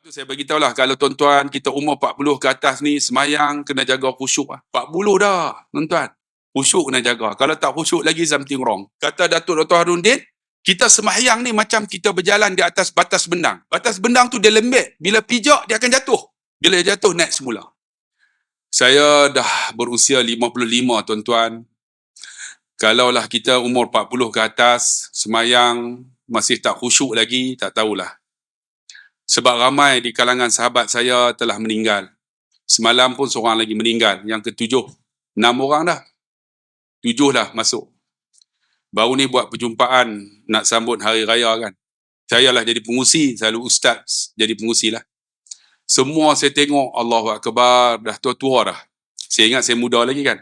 Tu saya bagi tahu lah, kalau tuan-tuan kita umur 40 ke atas ni, semayang kena jaga khusyuk lah. 40 dah, tuan-tuan. Khusyuk kena jaga. Kalau tak khusyuk lagi, something wrong. Kata Datuk Dr. Harudin, kita semayang ni macam kita berjalan di atas batas bendang. Batas bendang tu dia lembek. Bila pijak, dia akan jatuh. Bila dia jatuh, naik semula. Saya dah berusia 55, tuan-tuan. Kalaulah kita umur 40 ke atas, semayang masih tak khusyuk lagi, tak tahulah. Sebab ramai di kalangan sahabat saya telah meninggal. Semalam pun seorang lagi meninggal, yang ketujuh. 6 orang dah. 7 dah masuk. Baru ni buat perjumpaan nak sambut hari raya kan. Saya lah jadi pengusi, selalu ustaz jadi pengusi lah. Semua saya tengok, Allahu Akbar, dah tua-tua dah. Saya ingat saya muda lagi kan.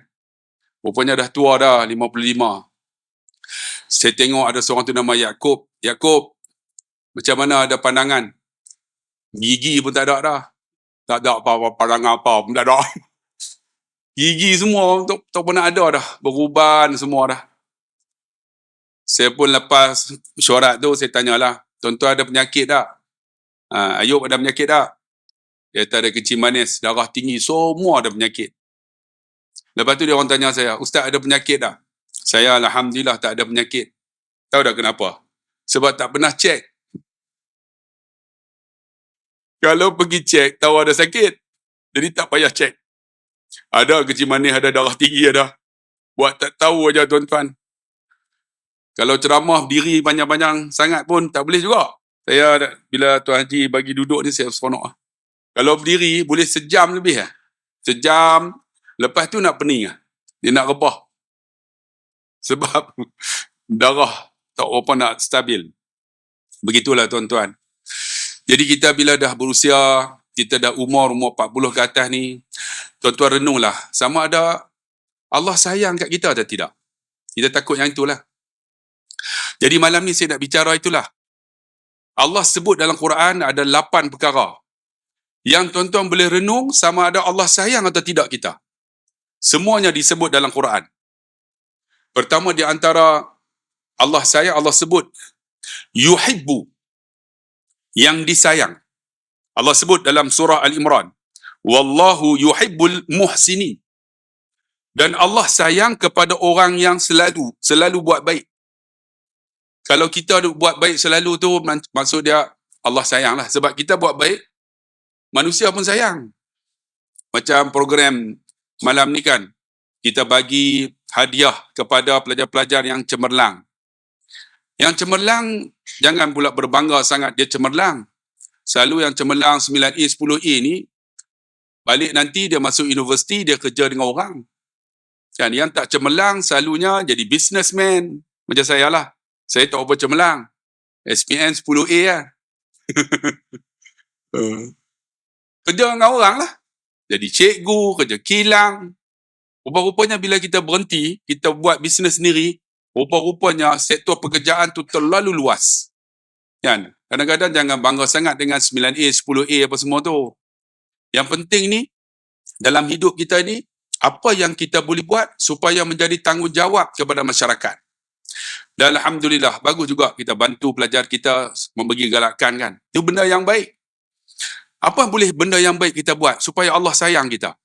Rupanya dah tua dah, 55. Saya tengok ada seorang tu nama Yaakob. Yaakob, macam mana ada pandangan? Gigi pun tak ada dah. Tak ada apa-apa, pandangan apa pun tak ada. Gigi semua tak pernah ada dah. Beruban semua dah. Saya pun lepas mesyuarat tu, saya tanyalah, tuan-tuan ada penyakit tak? Ayub ada penyakit tak? Dia kata ada kencing manis, darah tinggi, semua ada penyakit. Lepas tu dia orang tanya saya, Ustaz ada penyakit tak? Saya alhamdulillah tak ada penyakit. Tahu tak kenapa? Sebab tak pernah cek. Kalau pergi cek, tahu ada sakit. Jadi tak payah cek. Ada kencing manis, ada darah tinggi ada. Buat tak tahu aja tuan-tuan. Kalau ceramah berdiri panjang-panjang sangat pun tak boleh juga. Saya bila Tuan Haji bagi duduk ni saya seronok. Kalau berdiri boleh sejam lebih lah. Sejam. Lepas tu nak pening lah. Dia nak rebah. Sebab darah tak apa nak stabil. Begitulah tuan-tuan. Jadi kita bila dah berusia, kita dah umur 40 ke atas ni, tuan-tuan renunglah. Sama ada Allah sayang kat kita atau tidak. Kita takut yang itulah. Jadi malam ni saya nak bicara itulah. Allah sebut dalam Quran ada 8 perkara. Yang tuan-tuan boleh renung sama ada Allah sayang atau tidak kita. Semuanya disebut dalam Quran. Pertama di antara Allah sayang, Allah sebut yuhibbu, yang disayang. Allah sebut dalam surah Al-Imran, wallahu yuhibbul muhsinin. Dan Allah sayang kepada orang yang selalu buat baik. Kalau kita buat baik selalu tu, maksud dia Allah sayang lah. Sebab kita buat baik, manusia pun sayang. Macam program malam ni kan, kita bagi hadiah kepada pelajar-pelajar yang cemerlang. Yang cemerlang, jangan pula berbangga sangat dia cemerlang. Selalu yang cemerlang 9A, 10A ni, balik nanti dia masuk universiti, dia kerja dengan orang. Kan, yang tak cemerlang, selalunya jadi businessman. Macam saya lah. Saya tak apa cemerlang. SPM 10A lah. Kerja dengan orang lah. Jadi cikgu, kerja kilang. Rupa-rupanya bila kita berhenti, kita buat bisnes sendiri, rupa-rupanya sektor pekerjaan tu terlalu luas. Kan? Kadang-kadang jangan bangga sangat dengan 9A, 10A apa semua tu. Yang penting ni, dalam hidup kita ni, apa yang kita boleh buat supaya menjadi tanggungjawab kepada masyarakat. Dan alhamdulillah, bagus juga kita bantu pelajar kita memberi galakan kan. Itu benda yang baik. Apa boleh benda yang baik kita buat supaya Allah sayang kita?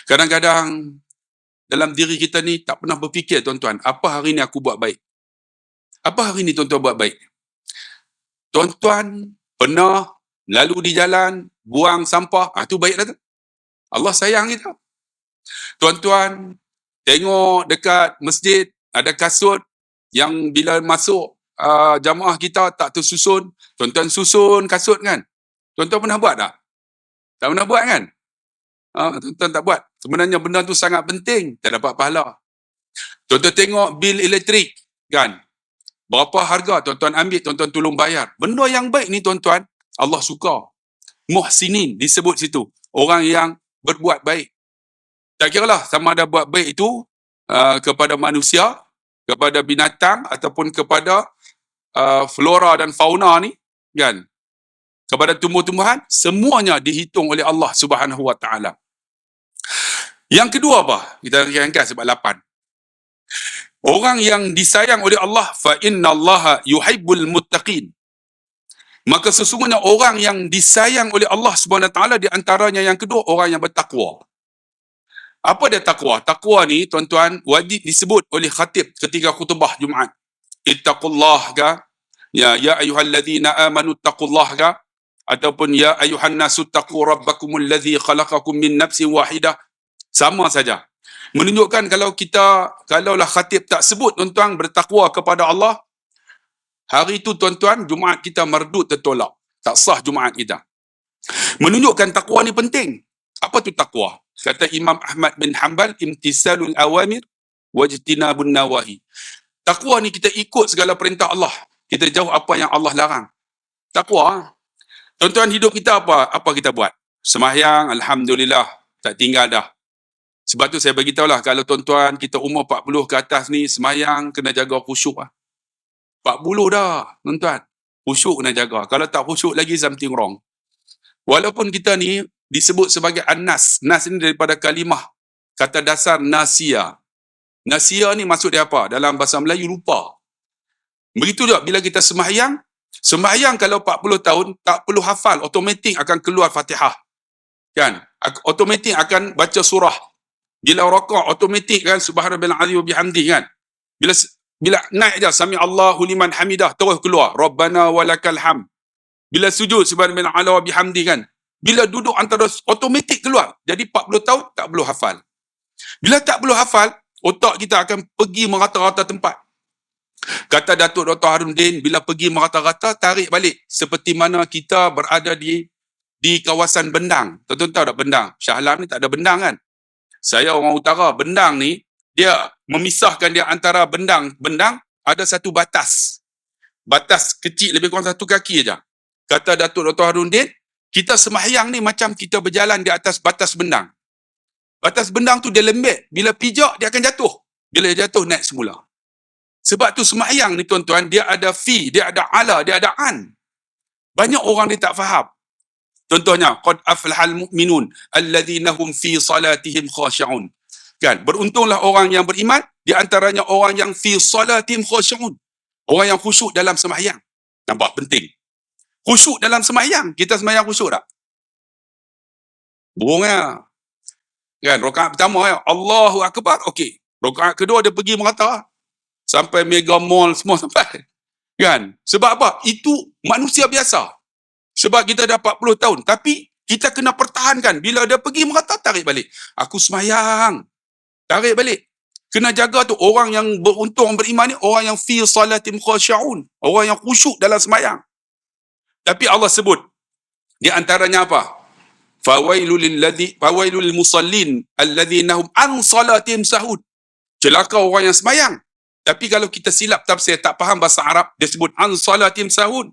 Kadang-kadang dalam diri kita ni tak pernah berfikir tuan-tuan, apa hari ni aku buat baik? Apa hari ni tuan-tuan buat baik? Tuan-tuan pernah lalu di jalan, buang sampah, tu baik dah tu. Allah sayang kita. Tuan-tuan tengok dekat masjid, ada kasut yang bila masuk jamaah kita tak tersusun, tuan-tuan susun kasut kan? Tuan-tuan pernah buat tak? Tak pernah buat kan? Tuan-tuan tak buat. Sebenarnya benda tu sangat penting, tak dapat pahala. Tuan-tuan tengok bil elektrik kan? Berapa harga tuan-tuan ambil, tuan-tuan tolong bayar. Benda yang baik ni tuan-tuan, Allah suka. Muhsinin disebut situ. Orang yang berbuat baik. Tak kiralah sama ada buat baik itu kepada manusia, kepada binatang ataupun kepada flora dan fauna ni kan, kepada tumbuh-tumbuhan, semuanya dihitung oleh Allah Subhanahu Wa Taala. Yang kedua apa? Kita angkat sebab 8. Orang yang disayang oleh Allah, fa innallaha yuhibbul muttaqin. Maka sesungguhnya orang yang disayang oleh Allah SWT di antaranya yang kedua, orang yang bertakwa. Apa dia takwa? Takwa ni tuan-tuan wajib disebut oleh khatib ketika khutbah Jumaat. Ittaqullah ka, ya ayyuhallazina amanu taqullah ka, ataupun ya ayyuhan nasu taqu rabbakumul ladzi khalaqakum min nafsin wahidah. Sama saja. Menunjukkan kalaulah khatib tak sebut tuan-tuan bertakwa kepada Allah, hari itu tuan-tuan Jumaat kita mardud tertolak. Tak sah Jumaat kita. Menunjukkan takwa ni penting. Apa tu takwa? Kata Imam Ahmad bin Hanbal, imtisalul awamir wajtinabun nawahi. Takwa ni kita ikut segala perintah Allah. Kita jauh apa yang Allah larang. Takwa. Tuan-tuan, hidup kita apa kita buat? Sembahyang, alhamdulillah, tak tinggal dah. Sebab tu saya beritahu lah, kalau tuan-tuan kita umur 40 ke atas ni, sembahyang kena jaga khusyuk lah. 40 dah, tuan-tuan. Khusyuk kena jaga. Kalau tak khusyuk lagi, something wrong. Walaupun kita ni disebut sebagai an-nas. Nas ini daripada kalimah kata dasar nasia. Nasia ni maksud dia apa? Dalam bahasa Melayu, lupa. Begitu juga bila kita sembahyang kalau 40 tahun tak perlu hafal, automatik akan keluar Fatihah. Kan? Automatik akan baca surah. Bila rakaat automatik kan subhanallahil azim wa bihamdih kan. Bila naik je sami Allahu liman hamidah terus keluar rabbana walakal hamd. Bila sujud subhanallah wa bihamdih kan. Bila duduk antara automatik keluar. Jadi 40 tahun tak perlu hafal. Bila tak perlu hafal, otak kita akan pergi merata-rata tempat. Kata Datuk Dr. Harudin, bila pergi merata-rata, tarik balik. Seperti mana kita berada di kawasan Bendang. Tuan-tuan tahu tak Bendang? Shah Alam ni tak ada Bendang kan? Saya orang utara. Bendang ni, dia memisahkan dia antara Bendang ada satu batas. Batas kecil, lebih kurang 1 kaki aja. Kata Datuk Dr. Harudin, kita sembahyang ni macam kita berjalan di atas batas Bendang. Batas Bendang tu dia lembek. Bila pijak, dia akan jatuh. Bila dia jatuh, naik semula. Sebab tu sembahyang ni tuan-tuan, dia ada fi, dia ada ala, dia ada an. Banyak orang dia tak faham. Contohnya, qad aflahal mu'minun alladhina hum fi salatihim khashi'un. Kan? Beruntunglah orang yang beriman, di antaranya orang yang fi salatihim khashi'un. Orang yang khusyuk dalam sembahyang. Nampak penting. Khusyuk dalam sembahyang. Kita sembahyang khusyuk tak? Burungnya. Kan? Rakaat pertama, Allahu Akbar. Okey. Rakaat kedua, dia pergi merata. Sampai mega mall semua sampai. Kan? Sebab apa? Itu manusia biasa. Sebab kita dah 40 tahun. Tapi kita kena pertahankan. Bila dia pergi merata, tarik balik. Aku sembahyang. Tarik balik. Kena jaga tu. Orang yang beruntung beriman ni, orang yang fi salatim khashi'un. Orang yang khusyuk dalam sembahyang. Tapi Allah sebut, di antaranya apa? Fawailul musallin alladhina hum an salatihim sahun. Celaka orang yang sembahyang. Tapi kalau kita silap tafsir, tak faham bahasa Arab, dia sebut an salatihim sahun.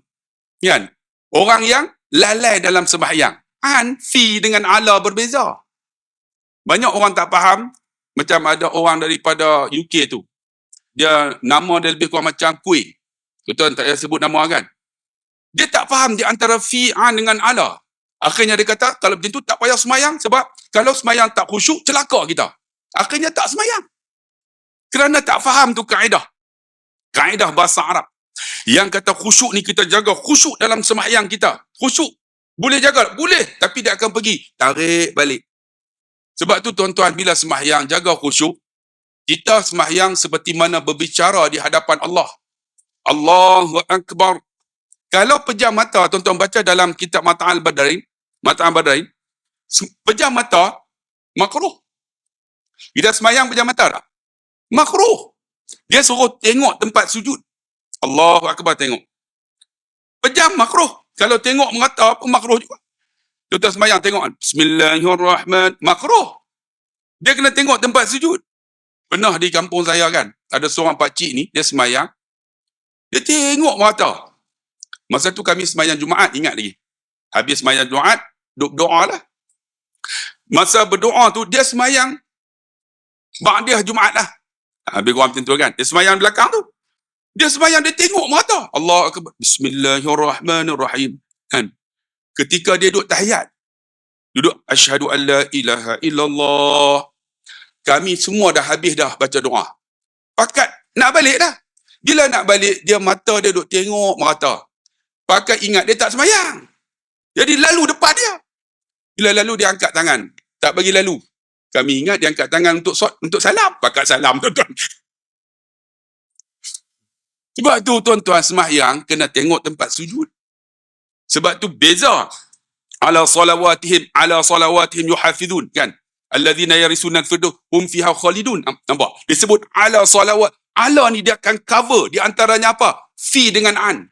Kan? Orang yang lalai dalam sembahyang. An, fi dengan ala berbeza. Banyak orang tak faham, macam ada orang daripada UK tu. Dia nama dia lebih kurang macam kuih. Betul, tak payah sebut nama kan? Dia tak faham di antara fi'an dengan ala. Akhirnya dia kata, kalau macam tu tak payah semayang, sebab kalau semayang tak khusyuk, celaka kita. Akhirnya tak semayang. Kerana tak faham tu kaedah. Kaedah bahasa Arab. Yang kata khusyuk ni kita jaga khusyuk dalam semayang kita. Khusyuk. Boleh jaga? Boleh. Tapi dia akan pergi. Tarik balik. Sebab tu tuan-tuan, bila semayang jaga khusyuk, kita semayang seperti mana berbicara di hadapan Allah. Allahu Akbar. Kalau pejam mata, tuan-tuan baca dalam kitab Mata'al Badarain, pejam mata, makruh. Bila semayang pejam mata tak? Makruh. Dia suruh tengok tempat sujud. Allahu Akbar, tengok. Pejam, makruh. Kalau tengok merata, pun makruh juga. Tuan-tuan semayang, tengok. Bismillahirrahmanirrahim. Makruh. Dia kena tengok tempat sujud. Pernah di kampung saya kan, ada seorang pakcik ni, dia semayang. Dia tengok merata. Masa tu kami semayang Jumaat, ingat lagi. Habis semayang Jumaat, doa lah. Masa berdoa tu, dia semayang ba'diyah Jumaat lah. Habis korang macam tu kan. Dia semayang belakang tu. Dia semayang, dia tengok mata. Allah Akbar. Bismillahirrahmanirrahim. Kan? Ketika dia duduk tahiyat. Duduk, asyhadu an la ilaha illallah. Kami semua dah habis dah baca doa. Pakat nak balik dah. Bila nak balik, dia mata dia duduk tengok merata. Pakai ingat dia tak semayang. Jadi lalu depan dia. Bila lalu dia angkat tangan. Tak bagi lalu. Kami ingat dia angkat tangan untuk salam. Pakai salam tuan-tuan. Sebab tu tuan-tuan semayang kena tengok tempat sujud. Sebab tu beza. Ala salawatihim yuhafidun. Kan? Alladzina yarisuna al-firdaus hum fiha khalidun. Nampak? Disebut ala salawat. Ala ni dia akan cover. Di antaranya apa? Fi dengan an.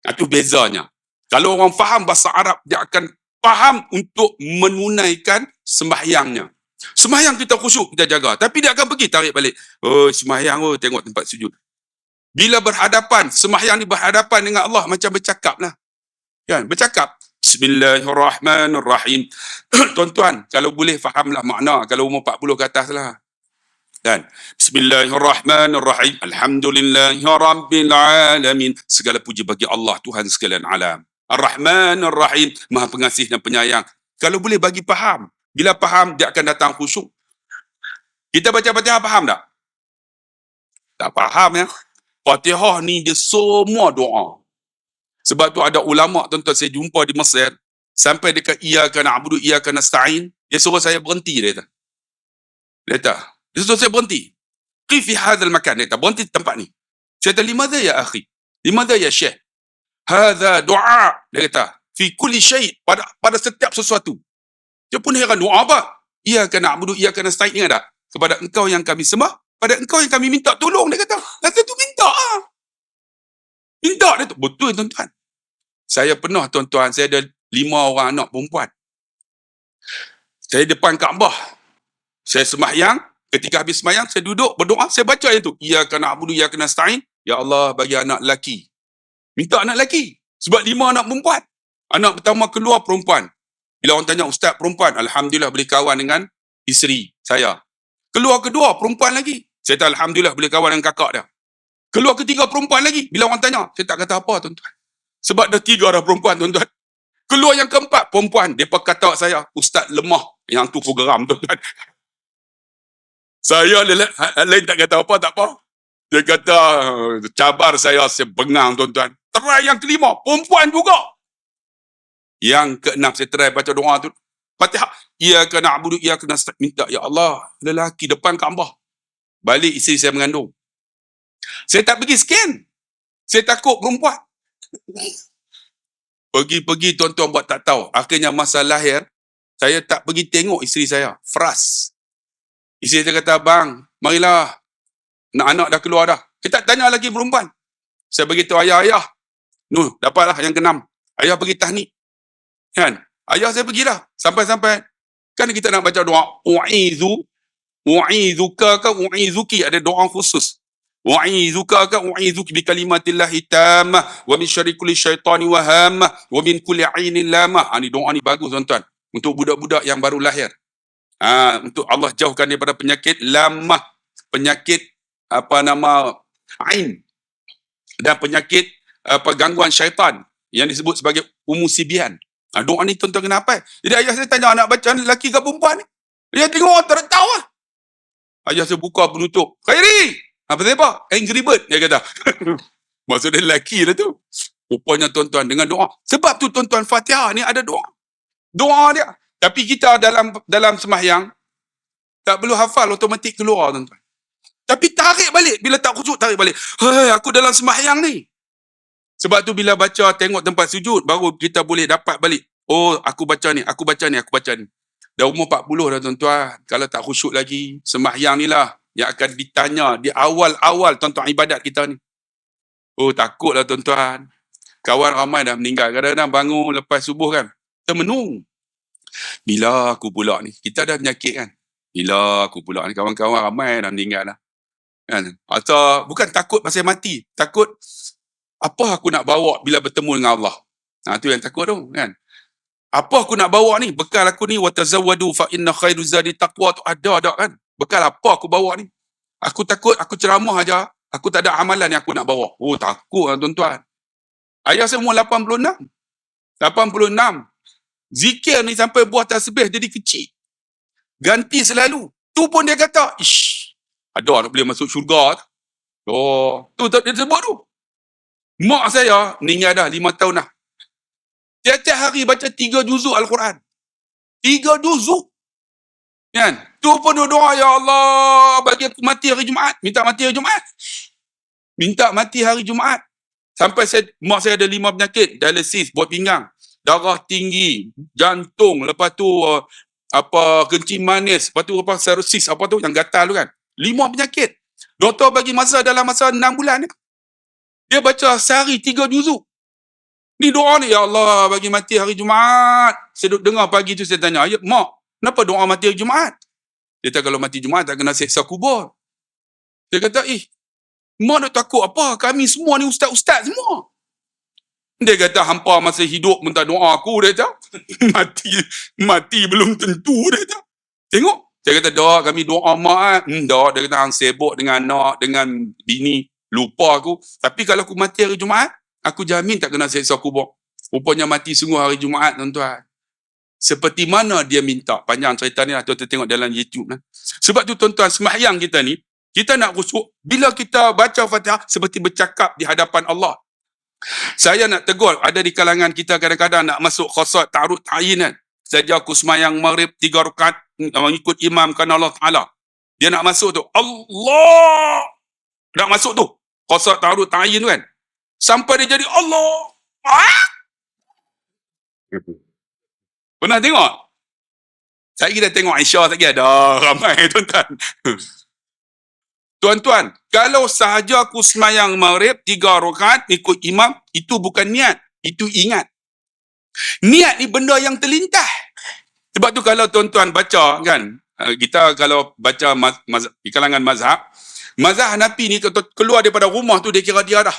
Itu bezanya. Kalau orang faham bahasa Arab, dia akan faham untuk menunaikan sembahyangnya. Sembahyang kita khusyuk, kita jaga. Tapi dia akan pergi tarik balik. Oh, sembahyang, tengok tempat sujud. Bila berhadapan, sembahyang ni berhadapan dengan Allah, macam bercakap lah. Kan? Bercakap. Bismillahirrahmanirrahim. Tuan-tuan, kalau boleh fahamlah makna. Kalau umur 40 ke atas lah. Dan Bismillahirrahmanirrahim. Alhamdulillahirrabbilalamin. Segala puji bagi Allah, Tuhan sekalian alam. Ar-Rahmanir-Rahim, Maha Pengasih dan Penyayang. Kalau boleh bagi faham. Bila faham, dia akan datang khusyuk. Kita baca Fatihah faham tak? Tak faham ya. Fatihah ni dia semua doa. Sebab tu ada ulama' tuan-tuan saya jumpa di Mesir, sampai dekat iyyaka na'budu iyyaka nasta'in, dia suruh saya berhenti, dia kata. Dia suruh saya berhenti. Qif fi hadzal makan, dia kata, berhenti di tempat ni. Saya kata, limadha ya akhi? Limadha ya syekh? Hadza doa, dia kata, fi kulli syai', pada setiap sesuatu. Dia pun heran, doa apa? Iyyaka na'budu iyyaka nasta'in, ingat tak? Kepada engkau yang kami sembah, pada engkau yang kami minta tolong, dia kata. Kata tu minta ah. Minta dia tu. Betul tuan-tuan. Saya pernah tuan-tuan, saya ada 5 orang anak perempuan. Saya depan Kaabah. Saya sembahyang, ketika habis sembahyang, saya duduk berdoa, saya baca yang tu. Iyyaka na'budu iyyaka nasta'in. Ya Allah, bagi anak lelaki. Minta anak lelaki. Sebab 5 anak perempuan. Anak pertama keluar perempuan. Bila orang tanya, ustaz perempuan, alhamdulillah boleh kawan dengan isteri saya. Keluar kedua perempuan lagi. Saya tak alhamdulillah boleh kawan dengan kakak dia. Keluar ketiga perempuan lagi. Bila orang tanya, saya tak kata apa tuan-tuan. Sebab dah 3 dah perempuan tuan-tuan. Keluar yang keempat perempuan. Dia kata saya, ustaz lemah. Yang tu program tuan-tuan. Saya lain tak kata apa, tak apa. Dia kata, cabar saya bengang tuan-tuan. Try yang kelima, perempuan juga. Yang keenam, saya try baca doa tu. Fatihah. Iyyaka na'budu iyyaka nasta'in. Minta, ya Allah, lelaki depan Kaabah. Balik isteri saya mengandung. Saya tak pergi scan. Saya takut perempuan. Pergi tuan-tuan buat tak tahu. Akhirnya masa lahir, saya tak pergi tengok isteri saya. Fras. Isteri saya kata, bang, marilah. Anak dah keluar dah. Kita tak tanya lagi perempuan. Saya beritahu ayah. Nuh, dapatlah yang ke-6. Ayah pergi tahnik. Kan? Ayah saya pergilah. Sampai-sampai. Kan kita nak baca doa. U'izuka ke u'izuki. Ada doa khusus. Wa'izuka ka wa'izuki bi kalimatillahi tammah wa min syarri kulli syaitani wa hammah wa min kulli 'ainin lamah. Ini doa ni bagus tuan-tuan untuk budak-budak yang baru lahir. Untuk Allah jauhkan daripada penyakit lamah, penyakit ain, dan penyakit gangguan syaitan yang disebut sebagai umusibian. Doa ni tuan-tuan kenapa? Jadi ayah saya tanya anak baca ni lelaki ke perempuan ni? Dia tengok tak tahu lah. Ayah saya buka penutup. Khairi. Apa dia apa? Angry Bird, dia kata. Maksud dia lelaki dah tu. Rupanya tuan-tuan dengan doa. Sebab tu tuan-tuan Fatihah ni ada doa. Doa dia. Tapi kita dalam sembahyang tak perlu hafal, automatik keluar tuan-tuan. Tapi tarik balik. Bila tak khusyuk, tarik balik. Hei, aku dalam sembahyang ni. Sebab tu bila baca, tengok tempat sujud, baru kita boleh dapat balik. Oh, aku baca ni, aku baca ni, aku baca ni. Dah umur 40 dah tuan-tuan. Kalau tak khusyuk lagi, sembahyang ni lah yang akan ditanya di awal-awal tuan-tuan ibadat kita ni. Oh, takutlah tuan-tuan. Kawan ramai dah meninggal. Kadang-kadang bangun lepas subuh kan. Kita menung. Bila aku pula ni? Kita dah penyakit kan? Bila aku pula ni? Kawan-kawan ramai dah meninggal dah. Kan? Atau bukan takut pasal mati. Takut apa aku nak bawa bila bertemu dengan Allah. Tu yang takut tu kan? Apa aku nak bawa ni? Bekal aku ni, watazawwadu fa inna khairu zadi taqwa, tu ada kan? Bekal apa aku bawa ni? Aku takut aku ceramah aja, aku tak ada amalan yang aku nak bawa. Oh, takut lah tuan-tuan. Ayah saya umur 86. Zikir ni sampai buah tasbih jadi kecil. Ganti selalu. Tu pun dia kata, ish, ada nak boleh masuk syurga. Oh, tu tak dia sebut tu. Mak saya meninggal dah 5 tahun dah. Tiap-tiap hari baca 3 juzuk Al-Quran. 3 juzuk. Kan? Tu pun doa, ya Allah, bagi aku mati hari Jumaat. Minta mati hari Jumaat. Minta mati hari Jumaat. Sampai mak saya ada 5 penyakit. Dialisis, buat pinggang. Darah tinggi, jantung, lepas tu kencing manis, lepas tu cirrhosis, yang gatal tu kan. 5 penyakit. Doktor bagi masa dalam masa 6 bulan. Dia baca sehari 3 juzuk. Ni doa ni, ya Allah, bagi mati hari Jumaat. Saya duduk dengar pagi tu, saya tanya, ya mak, kenapa doa mati hari Jumaat? Dia kata, kalau mati Jumaat tak kena seksa kubur. Dia kata, mak nak takut apa? Kami semua ni ustaz-ustaz semua. Dia kata, hampa masa hidup minta doa aku, dia kata. mati belum tentu, dia kata. Tengok. Saya kata, doa kami doa mak. Doa, dia kata, hang sibuk dengan anak, dengan bini. Lupa aku. Tapi kalau aku mati hari Jumaat, aku jamin tak kena seksa kubur. Rupanya mati sungguh hari Jumaat, tuan-tuan. Seperti mana dia minta. Panjang cerita ni lah, tuan-tuan tengok dalam YouTube. Sebab tu, tuan-tuan, sembahyang kita ni, kita nak khusyuk. Bila kita baca Fatihah, seperti bercakap di hadapan Allah. Saya nak tegur, ada di kalangan kita kadang-kadang nak masuk khasat ta'arud ta'yin kan. Saja aku sembahyang maghrib 3 rakaat mengikut imam kerana Allah Ta'ala. Dia nak masuk tu, Allah! Nak masuk tu, khasat ta'arud ta'yin kan. Sampai dia jadi Allah. Pernah tengok? Saya kita tengok Aisyah lagi ada ramai tuan-tuan. Tuan-tuan, kalau sahaja aku semayang maghrib 3 rakaat ikut imam, itu bukan niat, itu ingat. Niat ni benda yang terlintas. Sebab tu kalau tuan-tuan baca kan, kita kalau baca di kalangan mazhab Hanafi ni keluar daripada rumah tu dia kira dia dah.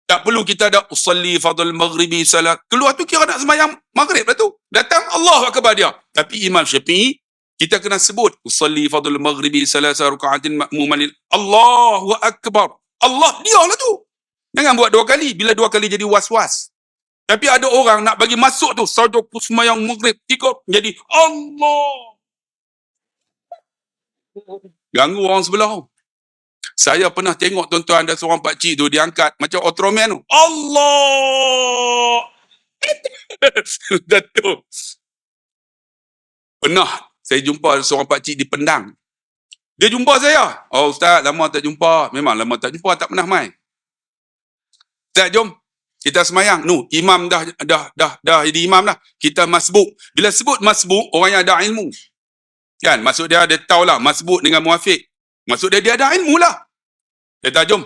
Tak perlu kita ada usalli fadl maghribi salat. Keluar tu kira nak semayang maghrib lah tu. Datang Allah akbar dia. Tapi Imam Syafi'i, kita kena sebut usalli fadl maghribi salasa raka'atin ma'muman Allahu akbar. Allah dia lah tu. Jangan buat 2 kali. Bila 2 kali jadi was-was. Tapi ada orang nak bagi masuk tu saja semayang maghrib 3 jadi Allah. Ganggu orang sebelah. Saya pernah tengok tuan-tuan ada seorang pakcik tu diangkat macam Ultraman tu. Allah. Datuk. Pernah saya jumpa seorang pakcik di Pendang. Dia jumpa saya. Oh ustaz, lama tak jumpa. Memang lama tak jumpa, tak pernah mai. Ustaz, jom kita semayang. Imam dah jadi imam dah. Kita masbuk. Bila sebut masbuk, orang yang ada ilmu. Kan, maksud dia tahulah masbuk dengan muafiq. Maksud dia ada ilmu lah. Dia kata, jom.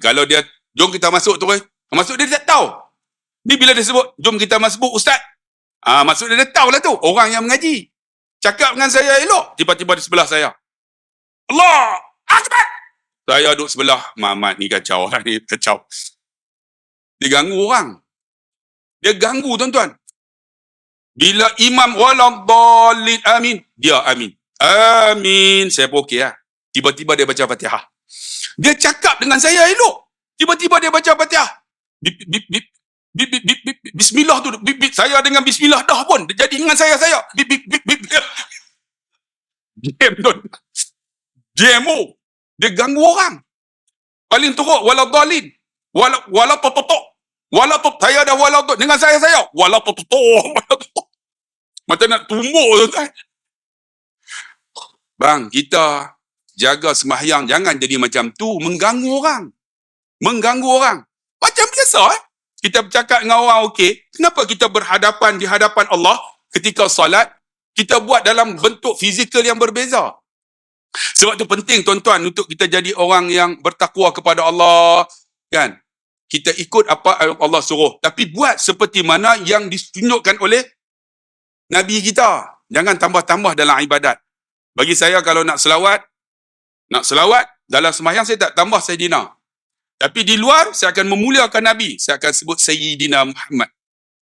Kalau dia, jom kita masuk tu. Maksud dia tak tahu. Ni bila dia sebut, jom kita masbuk ustaz. Maksud dia tahu lah tu. Orang yang mengaji. Cakap dengan saya elok. Tiba-tiba di sebelah saya. Allah Akbar. Saya duduk sebelah. Mamat ni kacau. Ni kacau. Dia ganggu orang. Dia ganggu tuan-tuan. Bila imam waladhdallin amin. Dia amin. Amin. Saya pun okey lah. Tiba-tiba dia baca Fatihah. Dia cakap dengan saya elok. Tiba-tiba dia baca Fatihah. Bismillah tu. Saya dengan bismillah dah pun. Dia jadi dengan saya. Diam tu. Diam. Dia ganggu orang. Paling teruk waladhdallin. Walatototok. Walatot. Saya ada walatot. Dengan saya. Walatototok. Macam nak tumbuk tuan-tuan. Bang, kita jaga sembahyang jangan jadi macam tu, mengganggu orang. Macam biasa kita bercakap dengan orang okey, kenapa kita berhadapan di hadapan Allah ketika salat, kita buat dalam bentuk fizikal yang berbeza. Sebab tu penting tuan-tuan untuk kita jadi orang yang bertakwa kepada Allah, kan? Kita ikut apa Allah suruh, tapi buat seperti mana yang ditunjukkan oleh Nabi kita. Jangan tambah-tambah dalam ibadat. Bagi saya kalau nak selawat dalam sembahyang saya tak tambah Sayyidina. Tapi di luar saya akan memuliakan Nabi. Saya akan sebut Sayyidina Muhammad.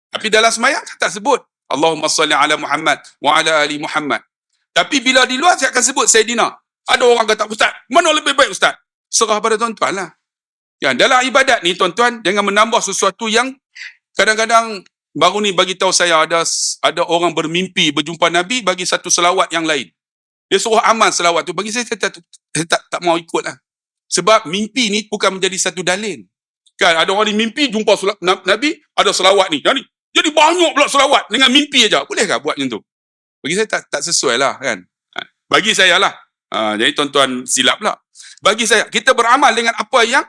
Tapi dalam sembahyang saya tak sebut Allahumma salli ala Muhammad wa ala ali Muhammad. Tapi bila di luar saya akan sebut Sayyidina. Ada orang kata, ustaz, mana lebih baik ustaz? Serah pada tuan-tuan lah. Ya, dalam ibadat ni tuan-tuan jangan menambah sesuatu yang kadang-kadang baru ni bagi tahu saya ada orang bermimpi berjumpa Nabi bagi satu selawat yang lain. Dia suruh amal selawat tu. Bagi saya tak mau ikut lah. Sebab mimpi ni bukan menjadi satu dalil. Kan ada orang ni mimpi jumpa Nabi, ada selawat ni. Jadi banyak pula selawat dengan mimpi aja. Boleh tak buat macam tu? Bagi saya tak sesuai lah kan. Bagi saya lah. Jadi tuan-tuan silap lah. Bagi saya, kita beramal dengan apa yang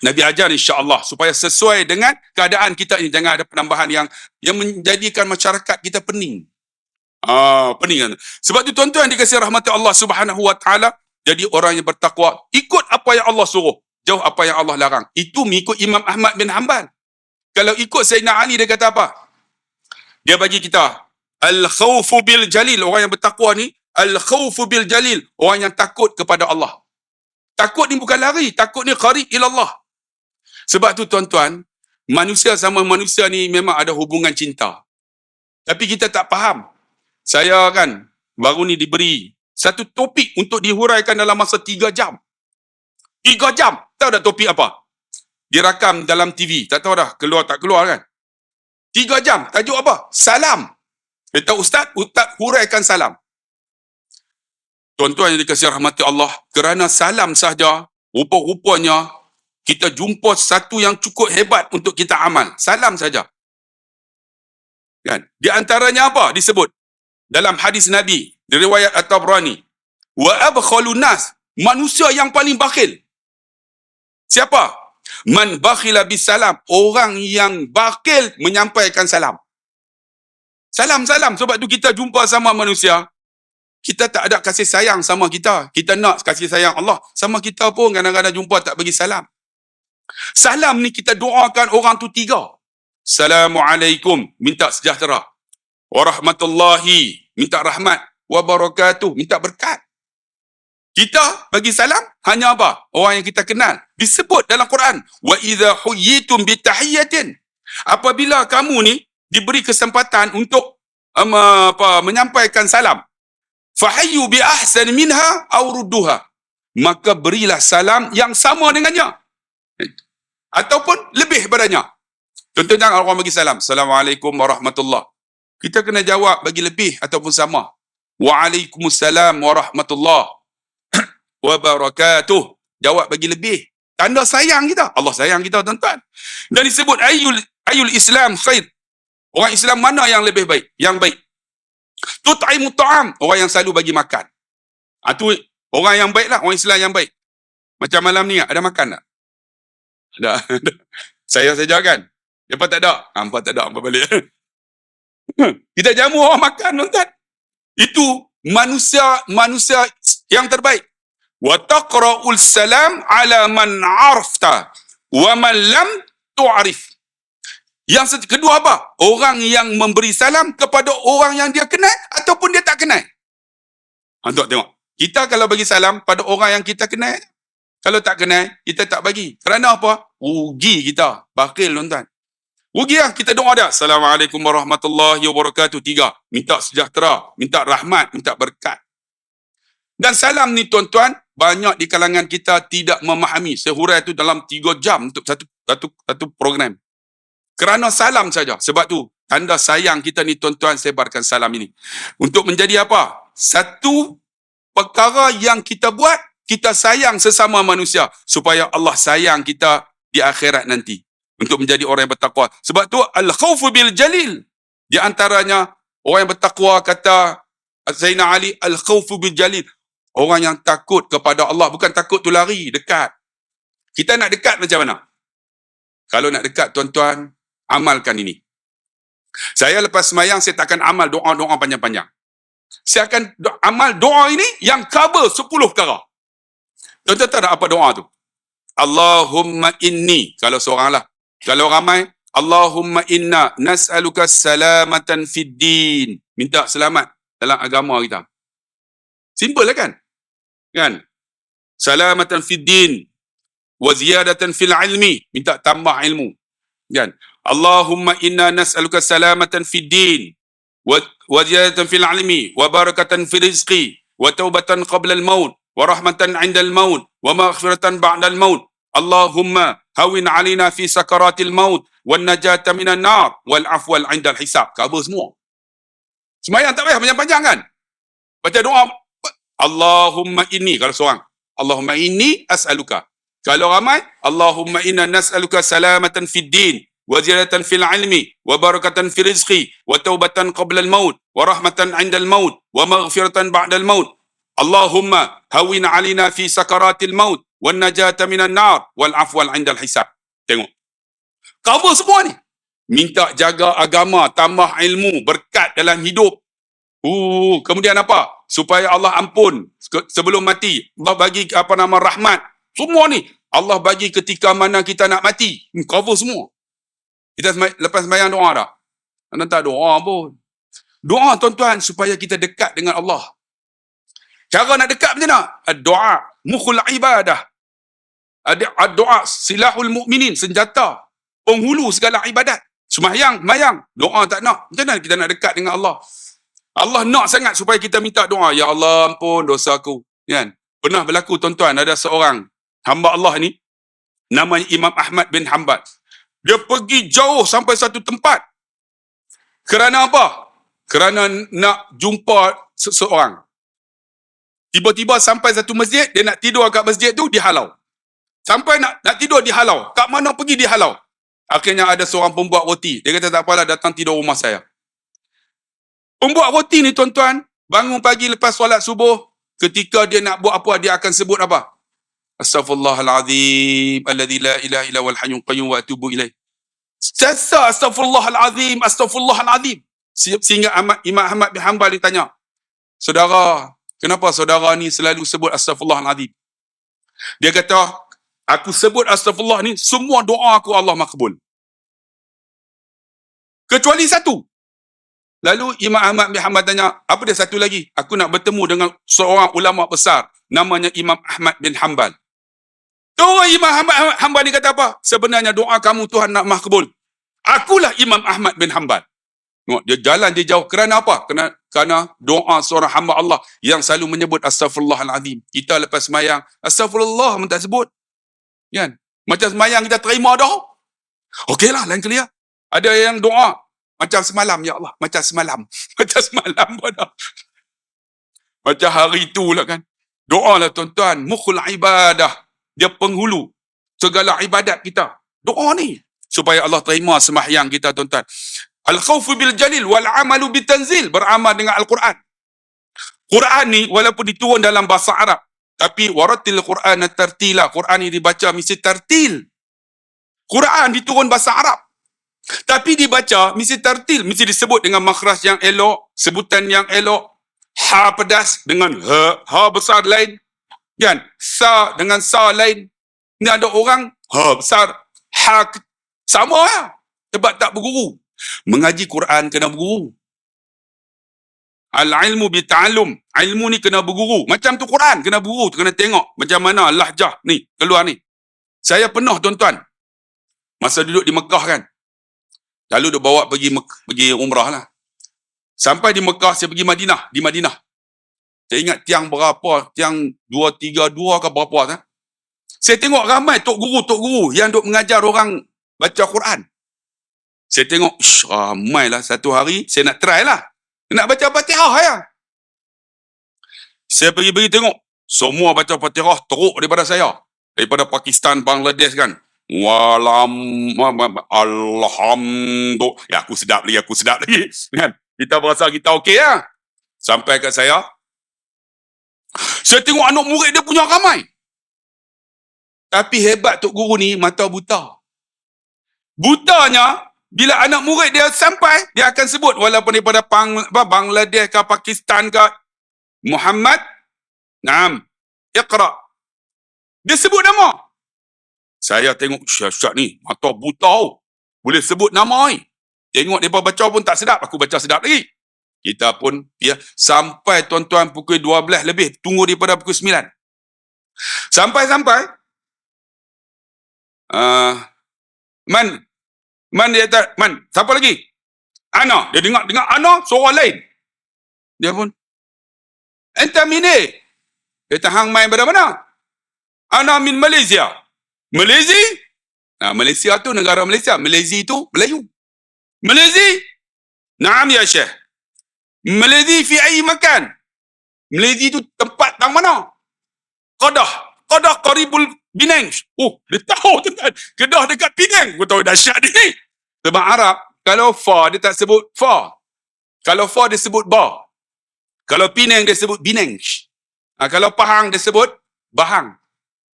Nabi ajar insya-Allah supaya sesuai dengan keadaan kita ini. Jangan ada penambahan yang menjadikan masyarakat kita pening. Pening kan. Sebab tu tuan-tuan dikasihi rahmati Allah Subhanahu wa taala, jadi orang yang bertakwa, ikut apa yang Allah suruh, jauh apa yang Allah larang. Itu mengikut Imam Ahmad bin Hanbal. Kalau ikut Sayyidina Ali, dia kata apa? Dia bagi kita al-khawfu bil jalil. Orang yang bertakwa ni al-khawfu bil jalil, orang yang takut kepada Allah. Takut ni bukan lari, takut ni qarib ilallah. Sebab tu tuan-tuan, manusia sama manusia ni memang ada hubungan cinta. Tapi kita tak faham. Saya kan baru ni diberi satu topik untuk dihuraikan dalam masa 3 jam. 3 jam. Tahu tak topik apa? Dirakam dalam TV. Tak tahu dah keluar tak keluar kan? 3 jam. Tajuk apa? Salam. Kata Ustaz huraikan salam. Tuan-tuan yang dikasihi rahmati Allah, kerana salam sahaja, rupa-rupanya kita jumpa satu yang cukup hebat untuk kita amal. Salam saja. Kan? Di antaranya apa disebut? Dalam hadis Nabi, di riwayat At-Tabrani, wa abkhalun nas, manusia yang paling bakhil. Siapa? Man bakhila bisalam, orang yang bakhil menyampaikan salam. Salam. Sebab tu kita jumpa sama manusia, kita tak ada kasih sayang sama kita. Kita nak kasih sayang Allah sama kita pun kadang-kadang jumpa tak bagi salam. Salam ni kita doakan orang tu 3. Assalamualaikum, minta sejahtera. Warahmatullahi, minta rahmat. Wabarakatuh, minta berkat. Kita bagi salam hanya apa? Orang yang kita kenal. Disebut dalam Quran, wa idza huyyitum bitahiyyatin. Apabila kamu ni diberi kesempatan untuk menyampaikan salam, fahayyu bi ahsan minha aw rudduha, maka berilah salam yang sama dengannya ataupun lebih padanya. Contohnya orang bagi salam, Assalamualaikum warahmatullahi, kita kena jawab bagi lebih ataupun sama. Waalaikumsalam warahmatullahi wabarakatuh, jawab bagi lebih. Tanda sayang kita. Allah sayang kita tuan-tuan. Dan disebut ayul Islam khair. Orang Islam mana yang lebih baik? Yang baik. Tut'imu ta'am, orang yang selalu bagi makan. Itu orang yang baik lah, orang Islam yang baik. Macam malam ni ada makan tak? Ada. Saya kan. Lepas tak ada. Hampa tak ada, hampa balik. Kita jamu orang makan tuan-tuan. Itu manusia yang terbaik. Wa taqra'ul salam ala man 'arafta wa man lam tu'rif. Yang kedua apa? Orang yang memberi salam kepada orang yang dia kenal ataupun dia tak kenal. Tengok. Kita kalau bagi salam pada orang yang kita kenal, kalau tak kenal, kita tak bagi. Kerana apa? Rugi kita. Bakhil tuan-tuan. Rugi lah. Kita doa dia. Assalamualaikum warahmatullahi wabarakatuh. 3. Minta sejahtera. Minta rahmat. Minta berkat. Dan salam ni tuan-tuan, banyak di kalangan kita tidak memahami. Saya hurai tu dalam 3 jam untuk satu program. Kerana salam saja. Sebab tu, tanda sayang kita ni tuan-tuan, sebarkan salam ini. Untuk menjadi apa? Satu perkara yang kita buat, kita sayang sesama manusia. Supaya Allah sayang kita di akhirat nanti. Untuk menjadi orang yang bertakwa. Sebab tu, al-khawfu bil jalil. Di antaranya, orang yang bertakwa kata Sayyidina Ali, al-khawfu bil jalil. Orang yang takut kepada Allah. Bukan takut tu lari, dekat. Kita nak dekat macam mana? Kalau nak dekat tuan-tuan, amalkan ini. Saya lepas semayang, saya tak akan amal doa-doa panjang-panjang. Saya akan amal doa ini yang cover 10 perkara. Tuan-tuan tahu tak apa doa tu? Allahumma inni, kalau seorang lah. Kalau ramai, Allahumma inna nas'aluka salamatan fid din. Minta selamat dalam agama kita. Simple lah kan? Kan? Salamatan fid din wa ziyadatan fil ilmi. Minta tambah ilmu. Kan? Allahumma inna nas'aluka salamatan fid din wa ziyadatan fil ilmi wa barakatan fil rizqi wa taubatan qabla al maut wa rahmatan 'inda al maut wa maghfiratan ba'da al maut. Allahumma hawin 'alaina fi sakaratil maut wan najata minan nar wal afwal 'inda al hisab. Cover semua. Semayang tak payah panjang-panjang kan? Baca doa Allahumma inni, kalau seorang, Allahumma inni as'aluka. Kalau ramai, Allahumma inna nas'aluka salamatan fid din, wa ziyadatan fil ilmi, wa barakatan fil rizqi, wa taubatan qabla al-maut, wa rahmatan 'inda al-maut, wa maghfiratan ba'da al-maut. Allahumma hawwin 'alaina fi sakaratil maut, wan najata minan nar, wal afwa 'inda al-hisab. Tengok. Cover semua ni. Minta jaga agama, tambah ilmu, berkat dalam hidup. Kemudian apa? Supaya Allah ampun sebelum mati. Allah bagi rahmat. Semua ni Allah bagi ketika mana kita nak mati. Cover semua. Kita lepas sembahyang doa tak? Anda tak doa pun. Doa tuan-tuan supaya kita dekat dengan Allah. Cara nak dekat macam mana? Doa, mukhul ibadah. Doa silahul mukminin, senjata penghulu segala ibadat. Sembahyang, doa tak nak. Macam mana kita nak dekat dengan Allah? Allah nak sangat supaya kita minta doa. Ya Allah, ampun dosa aku. Kan? Pernah berlaku tuan-tuan, ada seorang hamba Allah ni, namanya Imam Ahmad bin Hanbal. Dia pergi jauh sampai satu tempat. Kerana apa? Kerana nak jumpa seseorang. Tiba-tiba sampai satu masjid, dia nak tidur kat masjid tu, dihalau. Sampai nak tidur dihalau. Kat mana pergi dihalau? Akhirnya ada seorang pembuat roti. Dia kata tak apalah, datang tidur rumah saya. Pembuat roti ni tuan-tuan, bangun pagi lepas solat subuh, ketika dia nak buat apa, dia akan sebut apa? Astaghfirullahalazim, alladzi la ilaha illa huwal hayyul qayyum wa atubu ilaih. Sesa astaghfirullahalazim, astaghfirullahalazim. Sehingga Imam Ahmad bin Hanbal ditanya, saudara, kenapa saudara ni selalu sebut astaghfirullahalazim? Dia kata, aku sebut astagfirullah ni, semua doa aku Allah makbul. Kecuali satu. Lalu Imam Ahmad bin Hanbal tanya, apa dia satu lagi? Aku nak bertemu dengan seorang ulama besar, namanya Imam Ahmad bin Hanbal. Tu Imam Ahmad Hanbal ni kata apa? Sebenarnya doa kamu Tuhan nak makbul. Akulah Imam Ahmad bin Hanbal. Dia jalan dia jauh. Kerana apa? Kerana doa seorang hamba Allah yang selalu menyebut astaghfirullahalazim. Kita lepas sembahyang, astagfirullah tak sebut. Kan? Macam sembahyang kita terima dah. Okeylah, lain clear. Ada yang doa macam semalam, ya Allah, macam semalam. Macam semalam pada. Macam hari tu lah kan. Doa lah tuan-tuan, mukhul ibadah. Dia penghulu segala ibadat kita. Doa ni supaya Allah terima sembahyang kita tuan-tuan. Al-khawfu bil jalil wal amalu bitanzil, beramal dengan Al-Quran. Quran ni walaupun diturun dalam bahasa Arab, tapi waratil Quran tartila. Quran ni dibaca mesti tartil. Quran diturun bahasa Arab, tapi dibaca mesti tartil, mesti disebut dengan makhraj yang elok, sebutan yang elok. Ha pedas dengan ha besar lain. Kan? Sa dengan sa lain. Ni ada orang ha besar, ha sama lah. Sebab tak berguru. Mengaji Quran kena berguru. Al-ilmu bita'allum. Ilmu ni kena berguru. Macam tu Quran kena berguru, kena tengok macam mana lahjah ni keluar ni. Saya pernah tuan-tuan, masa duduk di Mekah kan, lalu dia bawa pergi umrah lah. Sampai di Mekah, saya pergi Madinah. Di Madinah, saya ingat tiang berapa, tiang 232 ke berapa kan? Saya tengok ramai tok guru yang duk mengajar orang baca Quran. Saya tengok, ramai lah. Satu hari saya nak try lah, nak baca Fatihah ya. Saya pergi tengok, semua baca Fatihah teruk daripada saya. Daripada Pakistan, Bangladesh kan. Alhamdulillah. Ya, aku sedap lagi. Kan? Kita berasa kita okey lah. Sampai kat saya tengok anak murid dia punya ramai. Tapi hebat tok guru ni mata buta. Butanya, bila anak murid dia sampai, dia akan sebut walaupun daripada Bangladesh ke Pakistan ke, Muhammad, naam, iqra. Dia sebut nama. Saya tengok, syak ni mata buta, boleh sebut nama ni. Tengok dia baca pun tak sedap, aku baca sedap lagi. Kita pun ya, sampai tuan-tuan pukul 12 lebih, tunggu daripada pukul 9. Sampai Man dia tak, Man, siapa lagi? Ana, dia dengar Ana, suara lain. Dia pun, enta mini. Dia tahang main pada mana? Ana min Malaysia. Malaysia? Nah, Malaysia tu negara Malaysia. Malaysia tu Melayu. Malaysia? Naam ya Syekh. Malaysia fi ai makan? Malaysia tu tempat tang mana? Qadah. Qadah qaribul Penang. Oh, dia tahu tuan. Kedah dekat Penang. Kau tahu dahsyat dia ni. Sebab Arab, kalau fa dia tak sebut fa. Kalau fa dia sebut ba. Kalau Penang dia sebut Penang. Kalau Pahang dia sebut Bahang.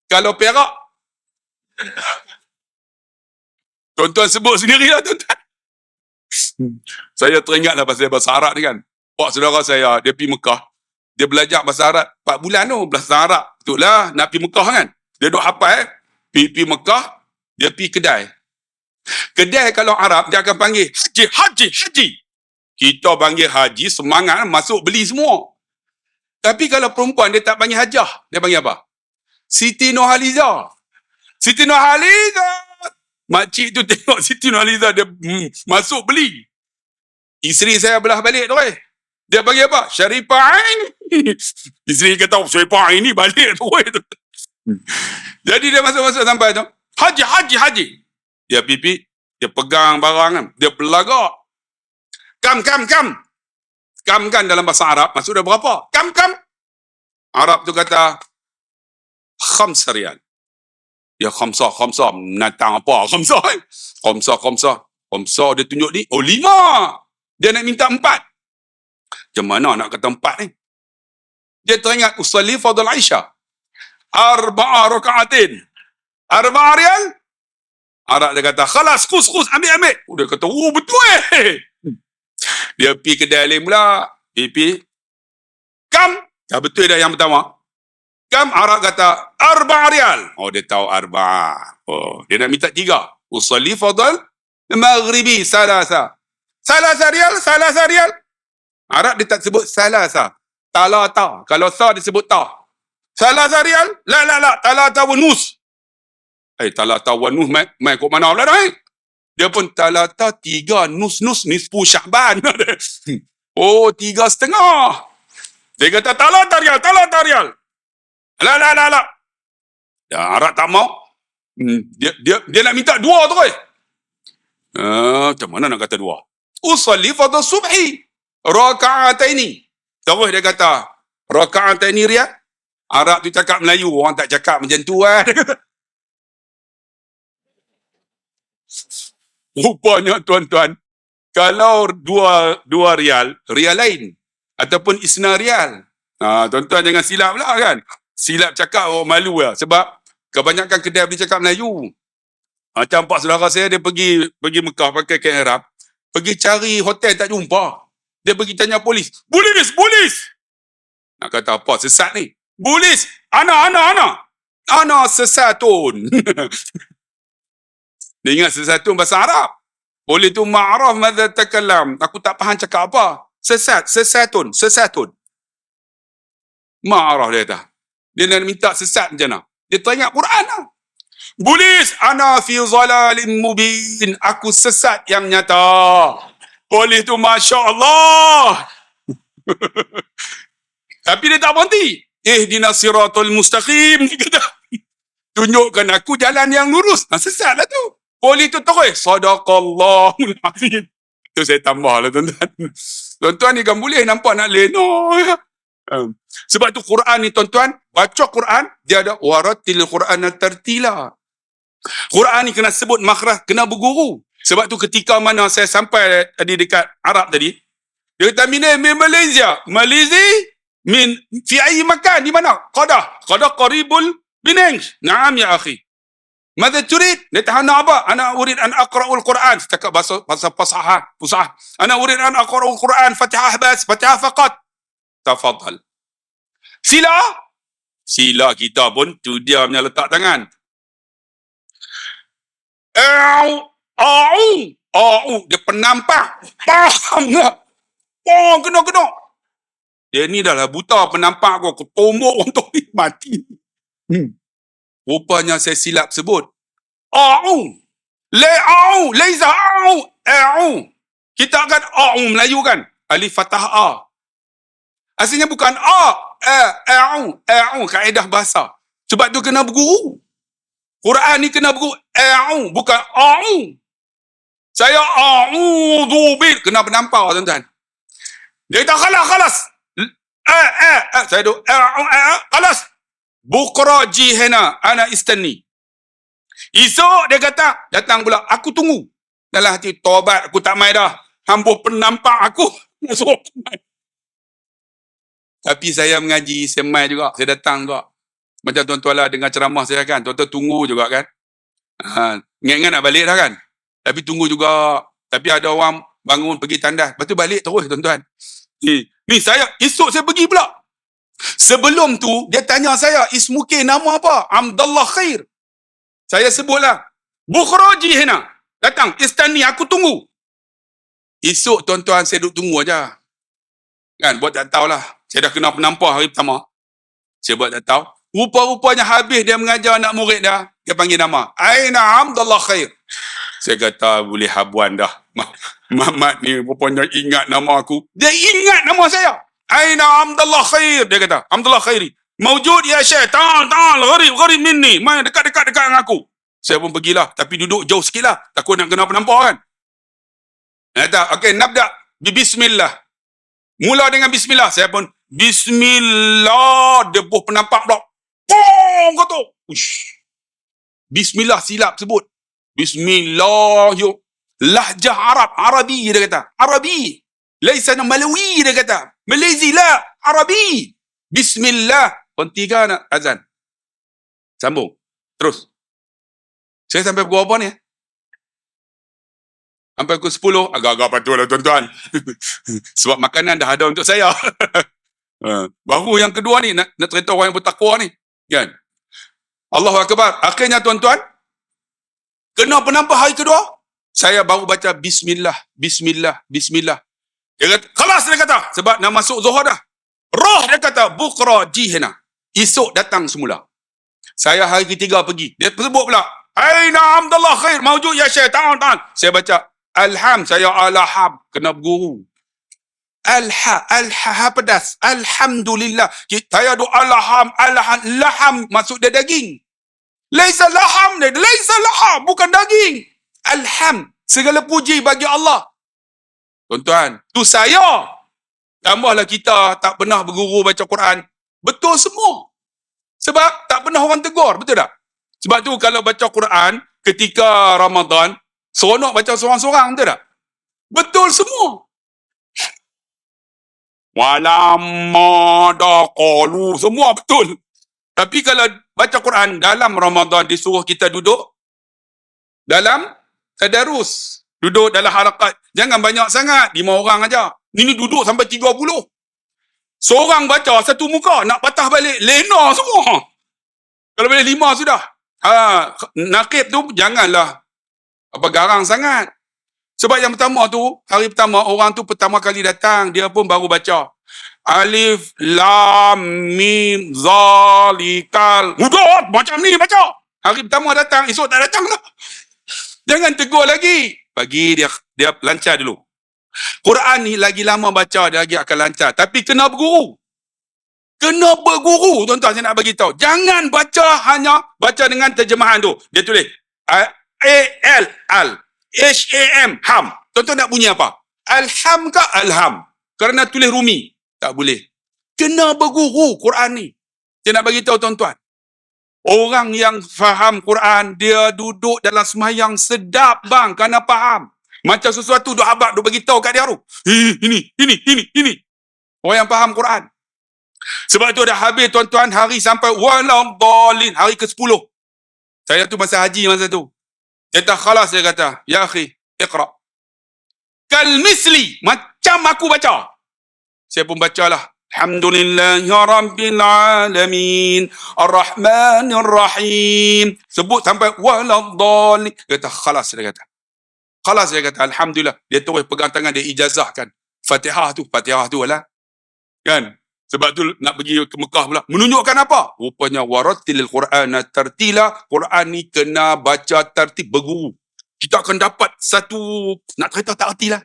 Kalau Perak, tuan-tuan sebut sendirilah tuan-tuan. Saya teringatlah pasal bahasa Arab ni kan. Pak saudara saya, dia pergi Mekah. Dia belajar bahasa Arab 4 bulan tu, bahasa Arab. Itulah nak pergi Mekah kan. Dia duk hafal, pergi Mekah, dia pergi kedai. Kedai kalau Arab, dia akan panggil haji. Kita panggil haji, semangat masuk beli semua. Tapi kalau perempuan, dia tak panggil hajah. Dia panggil apa? Siti Nurhaliza. Siti Nurhaliza. Makcik tu tengok Siti Nurhaliza, dia masuk beli. Isteri saya belah balik tu dia panggil apa? Syarifah Ain. Isteri kata, Syarifah Ain ni balik tu. Jadi dia masuk-masuk sampai tu. Haji. Dia pipi, dia pegang barang kan. Dia belagak. Kam kan dalam bahasa Arab, maksud dia berapa? Kam. Arab tu kata, khamsa riyal. Ya khamsa, menatang apa? Khamsa. Khamsa dia tunjuk ni, 5. Dia nak minta 4. Macam mana nak kata 4 ni? Dia teringat, usalli fadl Aisyah. 4 rakaatin. 4 riyal. Arab dia kata, khalas, kus, ambil. Dia kata, betul Dia pergi kedai lain pula. Pergi. Kam. Dah betul dah yang pertama. Kam, Arab kata, 4 riyal. Oh, dia tahu 4. Oh, dia nak minta 3. Usalli fadl maghribi salasa. Salasa riyal. Arab dia tak sebut salasa. Talata. Kalau sa disebut ta. Salasa riyal. La. Talata wa nus. Talata wa nus mai kok mana pula dah Dia pun talata 3 nus nisfu Syahban. Oh, 3,5. Dia kata talata riyal. La. Ya, Arab tak mau. Dia nak minta 2 tu macam mana nak kata 2? Usalli fadl subhi raka'ataini. Terus dia kata raka'ataini riyal. Arab tu cakap Melayu, orang tak cakap macam tu Rupanya tuan-tuan, kalau 2 riyal lain ataupun isna riyal. Tuan-tuan jangan silap lah kan. Silap cakap malu lah. Sebab kebanyakan kedai boleh cakap Melayu. Macam pak saudara saya, dia pergi Mekah pakai kain Arab. Pergi cari hotel tak jumpa. Dia pergi tanya polis. Polis! Nak kata apa? Sesat ni. Polis! Ana sesatun. Dia ingat sesatun bahasa Arab. Polis tu ma'araf madza takallam. Aku tak faham cakap apa. Sesatun. Ma'araf dia kata. Dia nak minta sesat macam mana? Dia teringat Quran lah. Polis, ana fi zalalin mubin. Aku sesat yang nyata. Polis tu Masya Allah. Tapi dia tak berhenti. Ihdinas siratal mustaqim. Dia kata, tunjukkan aku jalan yang lurus. Sesat lah tu. Polis tu terus. Sadaqallahul azim. Tu saya tambah lah tuan-tuan. Tuan-tuan ni kan boleh nampak nak lena. Sebab tu Quran ni tuan-tuan, baca Quran, dia ada waratil Qur'ana tartila. Quran ni kena sebut makhraj, kena berguru. Sebab tu ketika mana saya sampai tadi dekat Arab tadi, dia kata min Malaysia. Min fi ayi makan, di mana? Qadah qaribul Penang. Naam ya akhi. Mada turid? Dia tahu nak apa? Ana urid an aqra'ul Quran. Setakat bahasa fasahah. Ana urid an aqra'ul Quran Fatihah bas, Fatihah faqat. Tafadhal. Sila kita pun tu dia punya letak tangan. Dia penampak. Faham tak? Kena. Dia ni dah lah buta penampak aku tombok untuk mati. Rupanya saya silap sebut. Kita akan Melayu kan? Alif fathah A. Asalnya bukan kaedah bahasa. Sebab tu kena berguru. Quran ni kena berguru. Bukan Saya a'udzubil. Kena penampar tuan-tuan. Dia kata khalas. Saya tu khalas. Bukra jihana ana istanni. Esok dia kata, datang pula, aku tunggu. Dalam hati, tobat aku tak mai dah. Hamba penampak aku. Masuk. Tapi saya mengaji, saya mai juga, saya datang juga. Macam tuan-tuan lah dengar ceramah saya kan, tuan-tuan tunggu juga kan. Ingat-ingat nak balik dah kan. Tapi tunggu juga. Tapi ada orang bangun pergi tandas, lepas tu balik terus tuan-tuan. Ni saya, esok saya pergi pula. Sebelum tu, dia tanya saya, ismuke nama apa? Abdullah Khair. Saya sebutlah, Bukhraji hena. Datang, istani, aku tunggu. Esok tuan-tuan saya duduk tunggu aja. Kan, buat tak tahulah. Saya dah kena penampar hari pertama. Saya buat tak tahu. Rupa-rupanya habis dia mengajar anak murid dah. Dia panggil nama. Aina Abdullah Khair. Saya kata, boleh habuan dah. Mamat ni rupanya ingat nama aku. Dia ingat nama saya. Aina Abdullah Khair. Dia kata, Abdullah Khairi. Mawjud ya Syekh. Ta'al, gharib minni. Main dekat-dekat dengan aku. Saya pun pergilah. Tapi duduk jauh sikit lah. Takut nak kena penampar kan. Dia kata, okey, nabda. Bismillah. Mula dengan bismillah. Saya pun, bismillah. Dia pun penampak pula. Pong kata. Uish. Bismillah silap sebut. Bismillah. Lahjah Arab. Arabi dia kata. Arabi. Laisa Malawi dia kata. Malaysia lah. Arabi. Bismillah. Hentikan azan. Sambung. Terus. Saya sampai pukul apa ni? Sampai pukul 10. Agak-agak patut lah tuan-tuan. Sebab makanan dah ada untuk saya. Baru yang kedua ni. Nak cerita orang yang bertakwa ni. Kan? Allahu Akbar. Akhirnya tuan-tuan. Kena penampar hari kedua. Saya baru baca Bismillah. Bismillah. Bismillah. Dia kata, kelas dia kata. Sebab nak masuk Zuhur dah. Roh dia kata, Bukra jihna. Esok datang semula. Saya hari ketiga pergi. Dia sebut pula, Aina Abdullah Khair. Mawjud ya Syekh. Ta'al. Saya baca, Alham. Saya alaham. Kena berguru. Alha pedas. Alhamdulillah. Saya doa alaham. Laham. Maksud dia daging. Laisa laham. Laisa laham. Bukan daging. Alham. Segala puji bagi Allah. Tuan-tuan, tu saya. Tambahlah kita tak pernah berguru baca Quran. Betul semua. Sebab tak pernah orang tegur. Betul tak? Sebab tu kalau baca Quran ketika Ramadan, seronok baca seorang-seorang. Betul tak? Betul semua. Walamma daqalu. Semua betul. Tapi kalau baca Quran dalam Ramadan disuruh kita duduk dalam tadarus. Duduk dalam harakat. Jangan banyak sangat. 5 orang aja. Ini duduk sampai 30. Seorang baca satu muka. Nak patah balik. Lena semua. Kalau boleh 5 sudah. Nakib tu janganlah garang sangat. Sebab yang pertama tu, hari pertama, orang tu pertama kali datang. Dia pun baru baca. Alif, Lam, Mim, Zalikal. Mudah. Macam ni baca. Hari pertama datang. Esok tak datang lah. Jangan tegur lagi. Bagi dia lancar dulu. Quran ni lagi lama baca, dia lagi akan lancar. Tapi kena berguru. Kena berguru, tuan-tuan, saya nak bagi tahu. Jangan baca hanya baca dengan terjemahan tu. Dia tulis A-L, Al. H-A-M, Ham. Tuan-tuan nak bunyi apa? Alham ke Alham? Kerana tulis Rumi. Tak boleh. Kena berguru Quran ni. Saya nak bagi tahu tuan-tuan. Orang yang faham Quran, dia duduk dalam sembahyang sedap bang, kerana faham. Macam sesuatu duk habak, duk bagi tahu kat dia tu. Ini. Orang yang faham Quran. Sebab tu dah habis tuan-tuan hari sampai walau dalin, hari ke-10. Saya tu masa haji masa tu. Dia kata khalas, dia kata, ya akhi, iqra. Kal misli, macam aku baca. Saya pun bacalah. Alhamdulillahi Rabbil Alamin Ar-Rahmanir Rahim. Sebut sampai waladhdallin. Dia kata khalas, dia kata. Khalas, dia kata alhamdulillah. Dia terus pegang tangan, dia ijazahkan Fatihah tu lah. Kan? Sebab tu nak pergi ke Mekah pula. Menunjukkan apa? Rupanya warattilil Qur'ana tartila. Quran ni kena baca tertib, berguru. Kita akan dapat satu, nak cerita tak erti lah.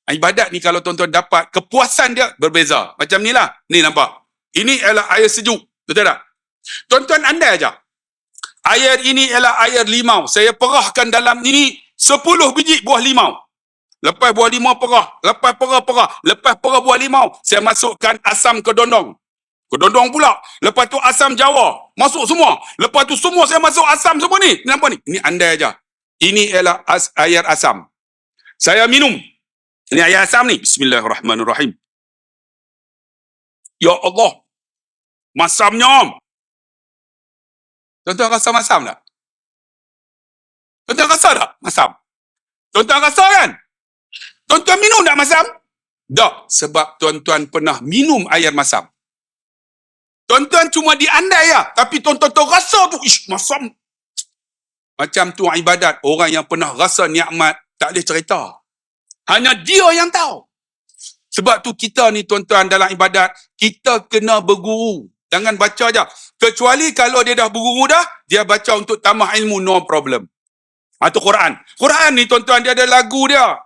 Ibadat ni kalau tuan-tuan dapat, kepuasan dia berbeza. Macam ni lah. Ni nampak. Ini adalah air sejuk. Betul tak? Tuan-tuan andai aja. Air ini ialah air limau. Saya perahkan dalam ini 10 biji buah limau. Lepas buah limau perah. Lepas perah. Lepas perah buah limau, saya masukkan asam kedondong. Kedondong pula. Lepas tu asam Jawa. Masuk semua. Lepas tu semua saya masuk asam semua ni. Kenapa ni? Ini andai aja. Ini ialah air asam. Saya minum. Ini air asam ni. Bismillahirrahmanirrahim. Ya Allah. Masamnya. Tuan-tuan rasa masam tak? Tuan-tuan rasa tak masam? Tuan-tuan rasa kan? Tuan-tuan minum tak masam? Tak. Sebab tuan-tuan pernah minum air masam. Tuan-tuan cuma diandai ya, tapi tuan-tuan rasa tu, ish, masam. Macam tu ibadat. Orang yang pernah rasa nikmat tak boleh cerita. Hanya dia yang tahu. Sebab tu kita ni tuan-tuan dalam ibadat, kita kena berguru. Jangan baca je. Kecuali kalau dia dah berguru dah, dia baca untuk tambah ilmu, no problem. Itu Quran. Quran ni tuan-tuan, dia ada lagu dia.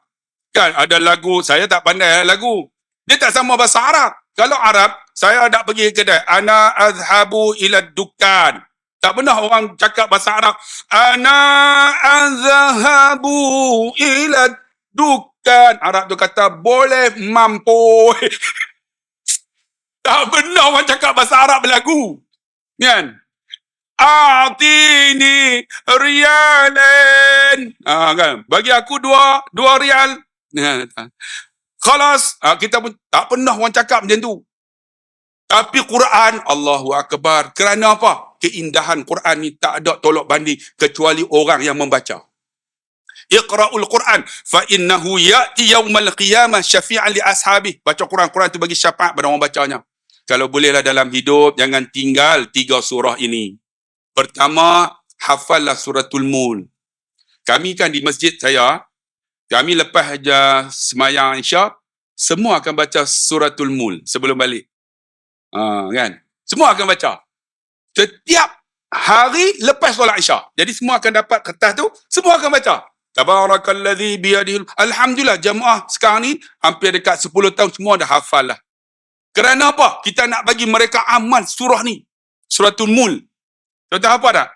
Kan ada lagu, saya tak pandai lagu. Dia tak sama bahasa Arab. Kalau Arab, saya tak pergi kedai. Ana azhabu ila dukan. Tak pernah orang cakap bahasa Arab. Ana azhabu ila dukan. Arab tu kata, boleh mampu. Tak pernah orang cakap bahasa Arab berlagu. Kan? Atini rialen. Kan? Bagi aku dua rial. Khalas. Kita pun tak pernah orang cakap macam tu. Tapi Quran, Allahu Akbar. Kerana apa? Keindahan Quran ni tak ada tolak banding kecuali orang yang membaca. Iqra'ul Quran fa innahu ya'ti yaumal qiyamah syafi'an li ashabi. Baca Quran tu bagi syafaat pada orang bacanya. Kalau bolehlah dalam hidup jangan tinggal 3 surah ini. Pertama, hafallah suratul Mul. Kami kan di masjid saya, kami lepas aja semayang Isyak, semua akan baca suratul Mul sebelum balik. Kan? Semua akan baca. Setiap hari lepas solat Isyak. Jadi semua akan dapat kertas tu, semua akan baca. Tabarakalladzi biyadihil. Alhamdulillah jemaah sekarang ni hampir dekat 10 tahun semua dah hafal lah. Kerana apa? Kita nak bagi mereka amal surah ni. Suratul Mul. Tuan-tuan apa tak?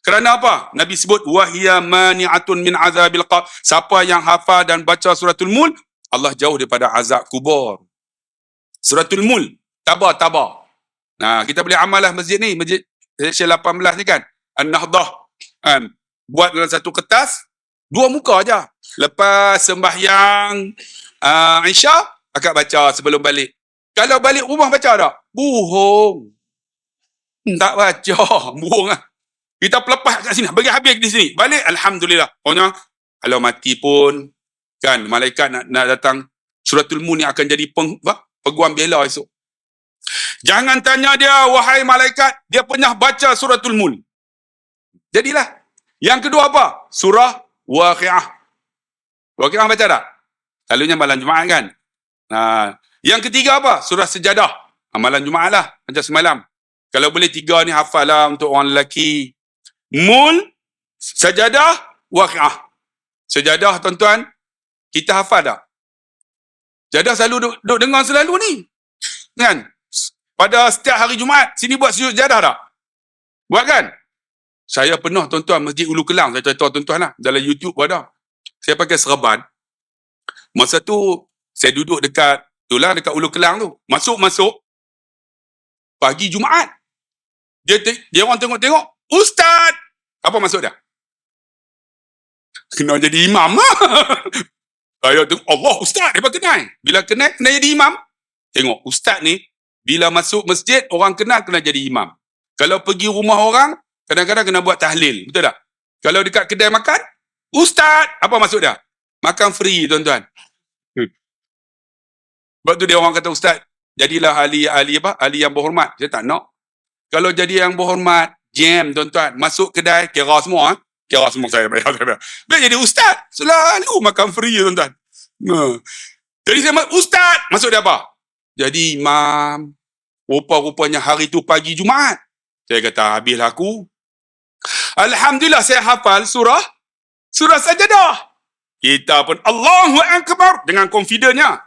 Kerana apa? Nabi sebut wahia mani'atun min azabil qabr. Siapa yang hafal dan baca suratul Mul, Allah jauh daripada azab kubur. Suratul Mul. Tabar. Nah, kita boleh amal lah masjid ni. Masjid Malaysia 18 ni kan. An-Nahdah. Buat dalam satu kertas, 2 muka aja. Lepas sembahyang Isyak, akak baca sebelum balik. Kalau balik rumah baca tak? Bohong. Tak baca. Bohong lah. Kita pelepas kat sini. Bagi habis di sini. Balik, Alhamdulillah. Pokoknya, kalau mati pun, kan, malaikat nak datang, suratul Mul ni akan jadi peguam bela esok. Jangan tanya dia, wahai malaikat, dia pernah baca suratul Mul. Jadilah. Yang kedua apa? Surah Waqi'ah. Waqi'ah baca tak? Selalunya malam Jumaat kan? Yang ketiga apa? Surah Sejadah. Malam Jumaat lah. Macam semalam. Kalau boleh 3 ni hafal lah untuk orang lelaki. Mul, Sejadah, Waqi'ah. Sejadah tuan-tuan, kita hafal tak? Sejadah selalu duk dengar selalu ni. Kan? Pada setiap hari Jumaat, sini buat sujud sejadah tak? Buat kan? Saya pernah tuan-tuan, Masjid Ulu Kelang, saya cerita tuan-tuan lah. Dalam YouTube ada. Saya pakai serban. Masa tu, saya duduk dekat Ulu Kelang tu. Masuk. Pagi Jumaat. Dia orang tengok. Ustaz! Apa maksud dia? Kena jadi imam lah. Saya tengok, Allah Ustaz, dia kenal. Bila kenal jadi imam. Tengok, Ustaz ni, bila masuk masjid, orang kenal kena jadi imam. Kalau pergi rumah orang, kadang-kadang kena buat tahlil. Betul tak? Kalau dekat kedai makan, Ustaz! Apa maksud dia? Makan free, tuan-tuan. Sebab tu dia orang kata, Ustaz, jadilah ahli yang berhormat. Saya tak nak. Kalau jadi yang berhormat, jam, tuan-tuan. Masuk kedai, kira semua. Kira semua saya bayar. Dia jadi Ustaz. Selalu makan free, tuan-tuan. Jadi saya Ustaz! Maksud dia apa? Jadi imam. Rupa-rupanya hari tu pagi Jumaat. Saya kata, habislah aku. Alhamdulillah saya hafal surah Sajadah. Kita pun Allahu Akbar dengan confidentnya.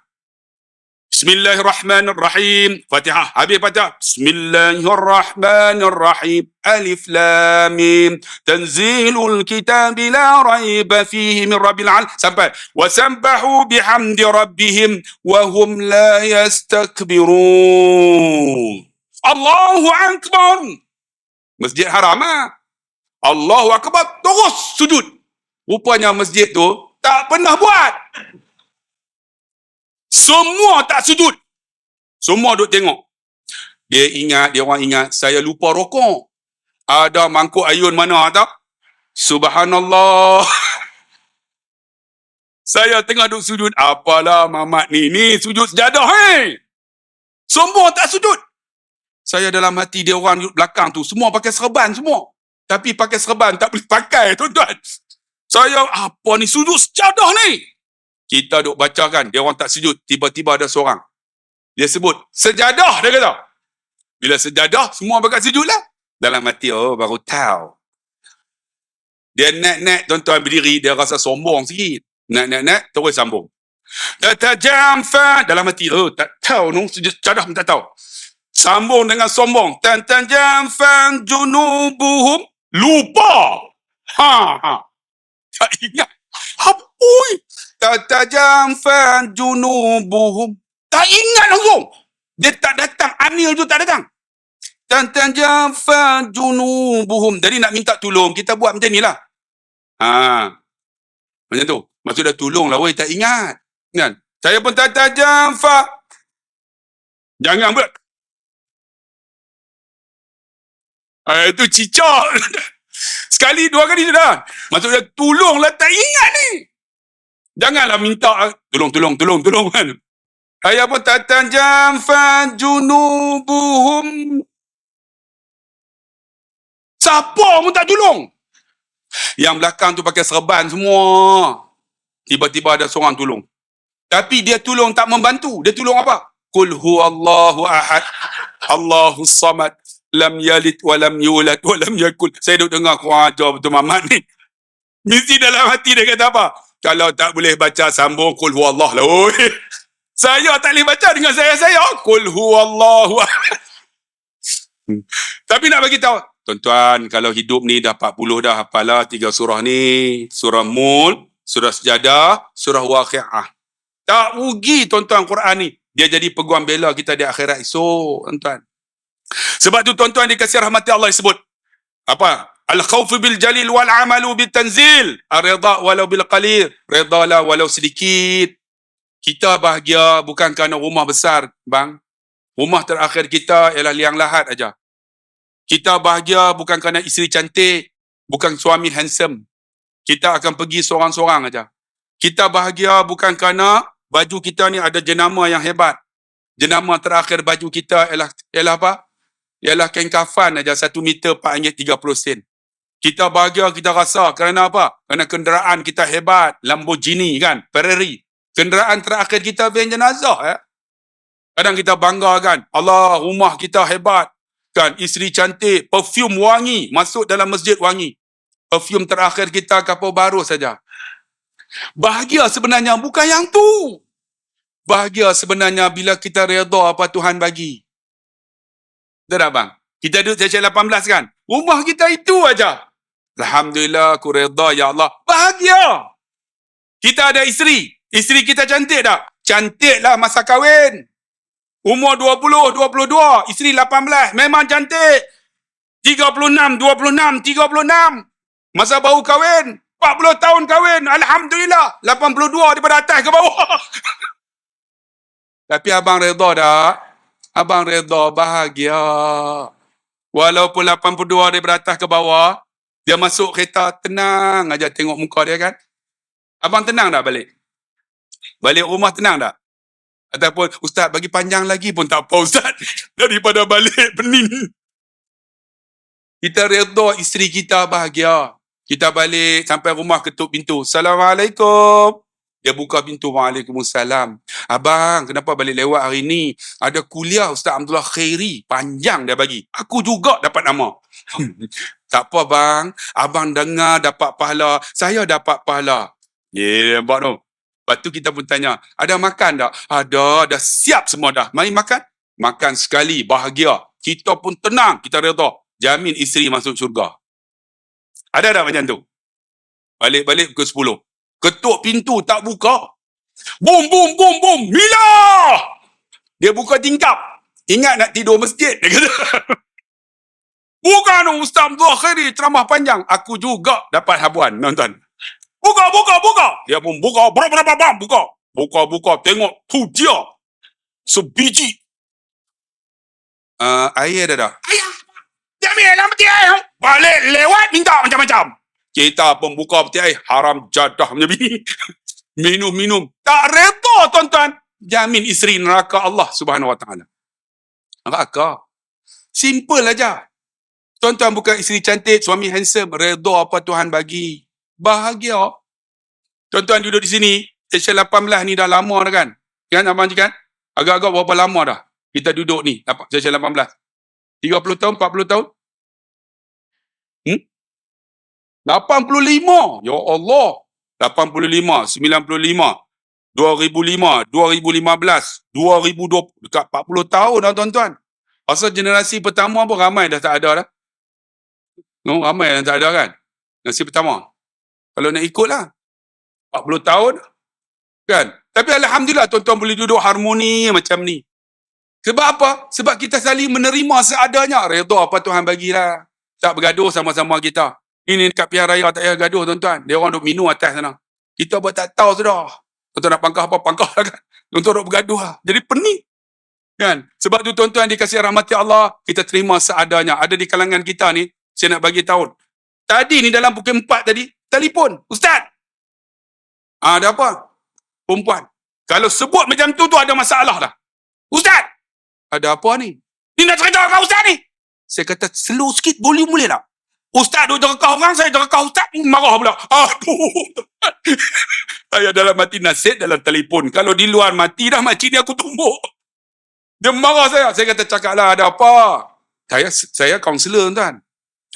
Bismillahirrahmanirrahim. Fatihah. Habis Fatihah. Bismillahirrahmanirrahim. Alif Lam Mim. Tanzilul kitabi la raiba fihi min rabbil alamin. Sampai. Wasabbahu bihamdi rabbihim wa hum la yastakbirun. Allahu Akbar. Masjid Haram Allahu Akbar, terus sujud. Rupanya masjid tu tak pernah buat. Semua tak sujud. Semua duk tengok. Dia orang ingat, saya lupa rokok. Ada mangkuk ayun mana tak? Subhanallah. Saya tengah duk sujud. Apalah mamat ni sujud sejadah Semua tak sujud. Saya dalam hati dia orang duduk belakang tu, semua pakai serban semua. Tapi pakai serban tak boleh pakai, tuan-tuan. Saya, apa ni sujud sejadah ni? Kita duk baca kan, dia orang tak sujud. Tiba-tiba ada seorang. Dia sebut, sejadah, dia kata. Bila sejadah, semua pakai sujud lah. Dalam hati, baru tahu. Dia naik-naik, tuan-tuan berdiri, dia rasa sombong sikit. Naik-naik, terus sambung. Tatajamfa, dalam hati, tak tahu, sujud sejadah pun tak tahu. Sambung dengan sombong. Tatajamfa junubuhum, lupa. Tak ingat. Apoi? Tatajamfa junubuhum. Tak ingat langsung. Dia tak datang. Anil tu tak datang. Tatajamfa junubuhum. Jadi nak minta tolong, kita buat macam ni lah. Macam tu. Maksud dah tolong lah, tak ingat. Kan? Saya pun tatajamfa. Jangan buat. Itu cicak. Sekali, dua kali sudah. Maksudnya tolonglah, tak ingat ni. Janganlah minta tolong kan. Saya pun tatajamfa junubuhum. Siapa pun tak tolong. Yang belakang tu pakai serban semua. Tiba-tiba ada seorang tolong. Tapi dia tolong tak membantu. Dia tolong apa? Qul huwallahu ahad. Allahus samad. Lam yalid wa lam yulad wa lam yakul. Saya duduk dengar kurang ajar betul mamat ni. Mesti dalam hati dia kata apa? Kalau tak boleh baca sambung qul huwallah lah. Saya tak boleh baca dengan saya. Qul huwallahu ahad. Tapi nak bagi tahu, tuan-tuan, kalau hidup ni dah 40 dah, hafalah 3 surah ni. Surah Mulk, surah Sejadah, surah Waqi'ah. Tak rugi tuan-tuan Quran ni. Dia jadi peguam bela kita di akhirat esok, tuan-tuan. Sebab tu tuan-tuan dikasih rahmati Allah disebut apa? Al-khawf bil jalil wal amalu bil tanzil. Ar-ridha walau bil qalil. Ridalah walau sedikit. Kita bahagia bukan kerana rumah besar, bang. Rumah terakhir kita ialah liang lahat aja. Kita bahagia bukan kerana isteri cantik, bukan suami handsome. Kita akan pergi seorang-seorang aja. Kita bahagia bukan kerana baju kita ni ada jenama yang hebat. Jenama terakhir baju kita ialah apa? Ialah kain kafan aja 1 meter RM4.30. Kita bahagia, kita rasa kerana apa? Kerana kenderaan kita hebat, Lamborghini kan, Ferrari. Kenderaan terakhir kita van jenazah Kadang kita bangga kan, Allah, rumah kita hebat kan, isteri cantik, perfume wangi, masuk dalam masjid wangi. Perfume terakhir kita kapal baru saja. Bahagia sebenarnya bukan yang tu. Bahagia sebenarnya bila kita redha apa Tuhan bagi. Betul tak bang? Kita duduk Seksyen 18 kan? Rumah kita itu aja. Alhamdulillah, aku redha ya Allah. Bahagia. Kita ada isteri. Isteri kita cantik tak? Cantiklah masa kahwin. Umur 20, 22. Isteri 18. Memang cantik. 36, 26, 36. Masa baru kahwin. 40 tahun kahwin. Alhamdulillah. 82 daripada atas ke bawah. Tapi abang redha tak? Abang redha, bahagia. Walaupun 82 daripada atas ke bawah, dia masuk kereta, tenang aja tengok muka dia kan. Abang tenang tak balik? Balik rumah tenang tak? Ataupun, Ustaz bagi panjang lagi pun tak apa Ustaz. Daripada balik pening. Kita redha isteri kita bahagia. Kita balik sampai rumah ketuk pintu. Assalamualaikum. Dia buka pintu. Waalaikumsalam. Abang, kenapa balik lewat hari ni? Ada kuliah Ustaz Abdullah Khairi. Panjang dia bagi. Aku juga dapat nama. Tak apa bang. Abang dengar dapat pahala. Saya dapat pahala. Nampak tu? Lepas tu kita pun tanya, ada makan tak? Ada, dah siap semua dah. Mari makan. Makan sekali, bahagia. Kita pun tenang, kita redha. Jamin isteri masuk syurga. Ada tak macam tu? Balik-balik pukul 10. Ketuk pintu, tak buka. Bum, bum, bum, bum. Mila! Dia buka tingkap. Ingat nak tidur masjid, dia kata. Bukan Ustaz Abdul Khairi ceramah panjang. Aku juga dapat habuan, nonton. Buka. Dia pun buka. Buka. Tengok. Tu dia. Sebiji. Air dah. Ayah. Dia ambil dalam peti air. Balik lewat minta macam-macam. Kita pun buka peti air. Haram jadah punya bini. Minum. Tak reda tuan-tuan. Jamin isteri neraka Allah Subhanahu Wa Taala. Neraka. Simple aja. Tuan-tuan bukan isteri cantik, suami handsome, reda apa Tuhan bagi. Bahagia. Tuan-tuan duduk di sini, Seksyen 18 ni dah lama dah kan? Kan abang cakap? Agak-agak berapa lama dah kita duduk ni, Seksyen 18? 30 tahun, 40 tahun? 85. Ya Allah. 85, 95, 2005, 2015, 2020, dekat 40 tahun dah tuan-tuan. Pasal generasi pertama pun ramai dah tak ada dah. No, ramai dah tak ada kan? Generasi pertama. Kalau nak ikut lah. 40 tahun. Kan? Tapi Alhamdulillah tuan-tuan boleh duduk harmoni macam ni. Sebab apa? Sebab kita saling menerima seadanya. Redha apa Tuhan bagilah. Tak bergaduh sama-sama kita. Ini dekat pihak raya tak payah gaduh tuan-tuan. Dia orang duk minum atas sana. Kita buat tak tahu sudah. Tuan-tuan nak pangkah apa, pangkah lah kan. Tuan-tuan duk bergaduh lah. Jadi pening. Kan? Sebab tu tuan-tuan dikasih rahmati Allah, kita terima seadanya. Ada di kalangan kita ni, saya nak bagi tahu. Tadi ni dalam pukul 4 tadi, telefon. Ustaz! Ada apa? Perempuan. Kalau sebut macam tu ada masalah dah. Ustaz! Ada apa ni? Ni nak cerita kat Ustaz ni? Saya kata, slow sikit, boleh tak? Ustaz duduk dekat orang, saya dekat Ustaz, marah pula. Aduh. Saya dalam mati nasib dalam telefon. Kalau di luar mati dah, makcik ni aku tumbuk. Dia marah saya. Saya kata, cakaplah ada apa? Saya kaunselor tuan.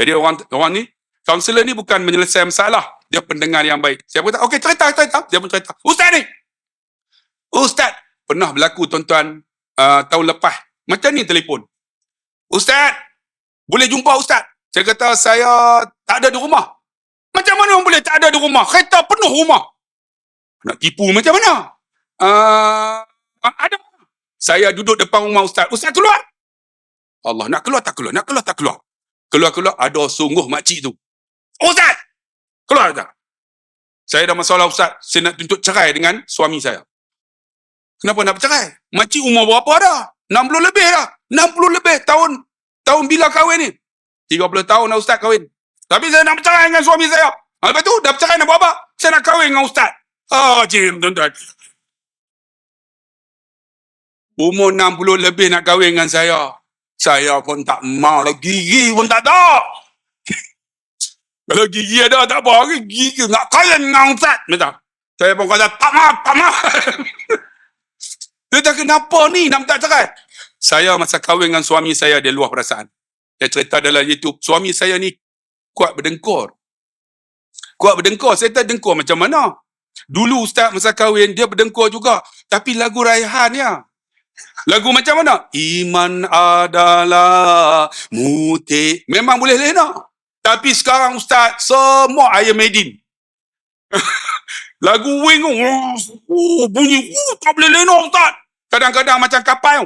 Jadi orang ni, kaunselor ni bukan menyelesaikan masalah. Dia pendengar yang baik. Saya kata, okey cerita. Dia pun cerita. Ustaz, pernah berlaku tuan-tuan tahun lepas. Macam ni telefon. Ustaz, boleh jumpa Ustaz? Saya kata, saya tak ada di rumah. Macam mana orang boleh tak ada di rumah? Kereta penuh rumah. Nak tipu macam mana? Ada. Saya duduk depan rumah Ustaz. Ustaz keluar. Allah, nak keluar tak keluar? Keluar, ada sungguh makcik tu. Ustaz! Keluar tak? Saya dah masalah Ustaz. Saya nak tuntut cerai dengan suami saya. Kenapa nak bercerai? Makcik umur berapa dah? 60 lebih dah. 60 lebih tahun bila kahwin ni? 30 tahun dah Ustaz kahwin. Tapi saya nak bercerai dengan suami saya. Lepas tu dah bercerai nak buat apa? Saya nak kahwin dengan Ustaz. Tuan-tuan. Umur 60 lebih nak kahwin dengan saya. Saya pun tak mau lah. Gigi pun tak ada. Kalau gigi ada tak apa. Gigi nak kahwin dengan Ustaz. Betul. Saya pun kata tak mau. Dia tak kenapa ni nak minta cerai. Saya masa kahwin dengan suami saya dia luar perasaan. Saya cerita dalam YouTube. Suami saya ni kuat berdengkur. Saya tak dengkur macam mana. Dulu Ustaz masa kahwin dia berdengkur juga. Tapi lagu Raihan ya. Lagu macam mana? Iman adalah muti. Memang boleh lena. Tapi sekarang Ustaz semua ayam Medin. Lagu Wing bunyi tak boleh lena Ustaz. Kadang-kadang macam kapal.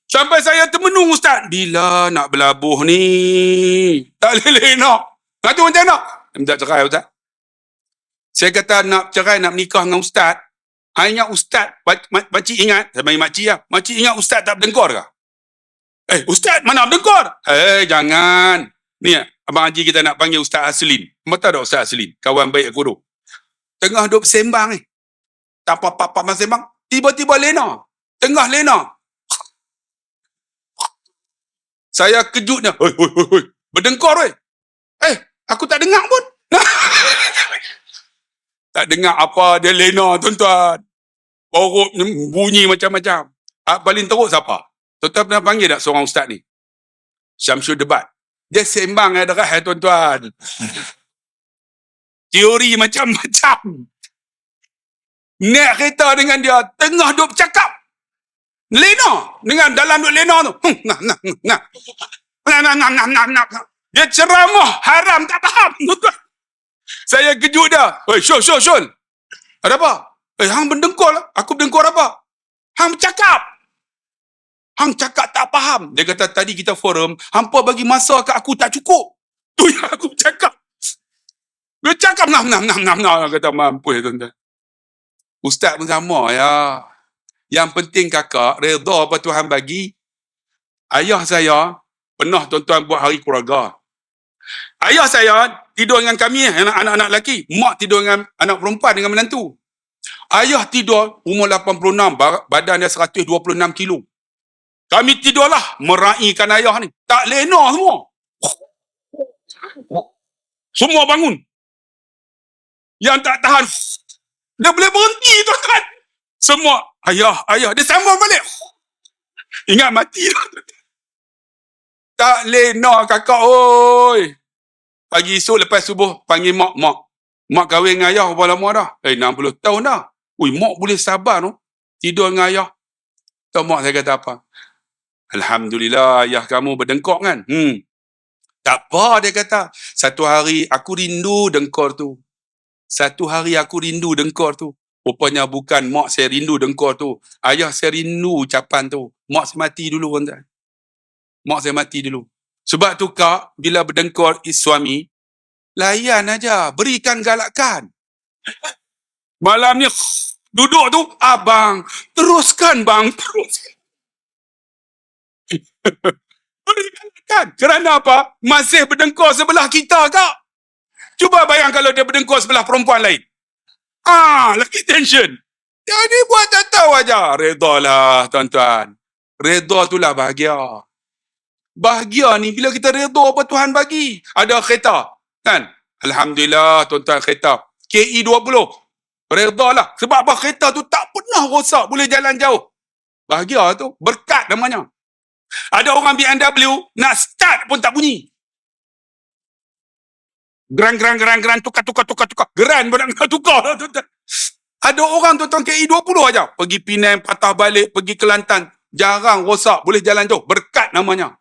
Sampai saya termenung Ustaz. Bila nak berlabuh ni? Tak boleh lena. Tu macam mana? Minta cerai Ustaz. Saya kata nak cerai, nak menikah dengan Ustaz. Hanya Ustaz, makcik ingat, saya panggil makcik lah. Makcik ingat Ustaz tak berdengkur ke? Ustaz mana berdengkur? Jangan. Ni Abang Haji kita nak panggil Ustaz Aslin. Betul tak Ustaz Aslin? Kawan baik aku tu. Tengah duduk sembang ni. Tak apa-apa sembang. Tiba-tiba lena. Tengah lena. Saya kejutnya. Hoi. Berdengkur weh. Aku tak dengar pun. Tak dengar apa dia lena tuan-tuan. Borok bunyi macam-macam. Paling teruk siapa? Tuan-tuan pernah panggil tak seorang ustaz ni? Syamsul Debat. Dia sembang darah tuan-tuan. Teori macam-macam. Naik kereta dengan dia. Tengah duk bercakap. Lena. Dengan dalam duk lena tu. Dia ceramah. Haram tak faham. Saya kejut dah. Syul. Ada apa? Hang berdengkur lah. Aku berdengkur apa? Hang bercakap. hang cakap tak faham. Dia kata, tadi kita forum, hampa bagi masa kat aku tak cukup. Tu yang aku cakap. Dia cakap, nah. Kata, mampus tuan-tuan. Ustaz pun sama ya. Yang penting kakak, redha apa Tuhan bagi. Ayah saya pernah tuan-tuan buat hari keluarga. Ayah saya tidur dengan kami, anak-anak lelaki. Mak tidur dengan anak perempuan, dengan menantu. Ayah tidur, umur 86, badan dia 126 kilo. Kami tidurlah, meraihkan ayah ni. Tak lena semua. Semua bangun. Yang tak tahan, dia boleh berhenti tuan-tuan. Semua, ayah. Dia sambung balik. Ingat mati dah. Tak lena kakak, oi. Pagi esok lepas subuh, panggil mak. Mak kahwin dengan ayah berapa lama dah? 60 tahun dah. Ui, mak boleh sabar tu. Tidur dengan ayah. Tahu mak saya kata apa? Alhamdulillah, ayah kamu berdengkok kan? Tak apa, dia kata. Satu hari aku rindu dengkor tu. Rupanya bukan mak saya rindu dengkor tu. Ayah saya rindu ucapan tu. Mak saya mati dulu, tuan-tuan. Mak saya mati dulu. Sebab tu kak, bila berdengkor suami, layan aja, berikan galakan. Malam ni duduk tu, abang, teruskan bang, teruskan. Berikan galakan. Kerana apa? Masih berdengkor sebelah kita kak. Cuba bayang kalau dia berdengkor sebelah perempuan lain. Lagi tension. Jadi buat tak tahu aja. Redha lah tuan-tuan. Redha itulah bahagia. Bahagia ni bila kita redha apa Tuhan bagi. Ada kereta, kan? Alhamdulillah tuan-tuan, kereta KE 20. Redha lah. Sebab apa? Kereta tu tak pernah rosak, boleh jalan jauh. Bahagia tu, berkat namanya. Ada orang BMW nak start pun tak bunyi. Geran, tukar. Geran pun nak tukar. Ada orang tuan-tuan KE 20 aja. Pergi Penang, patah balik, pergi Kelantan. Jarang rosak, boleh jalan jauh. Berkat namanya.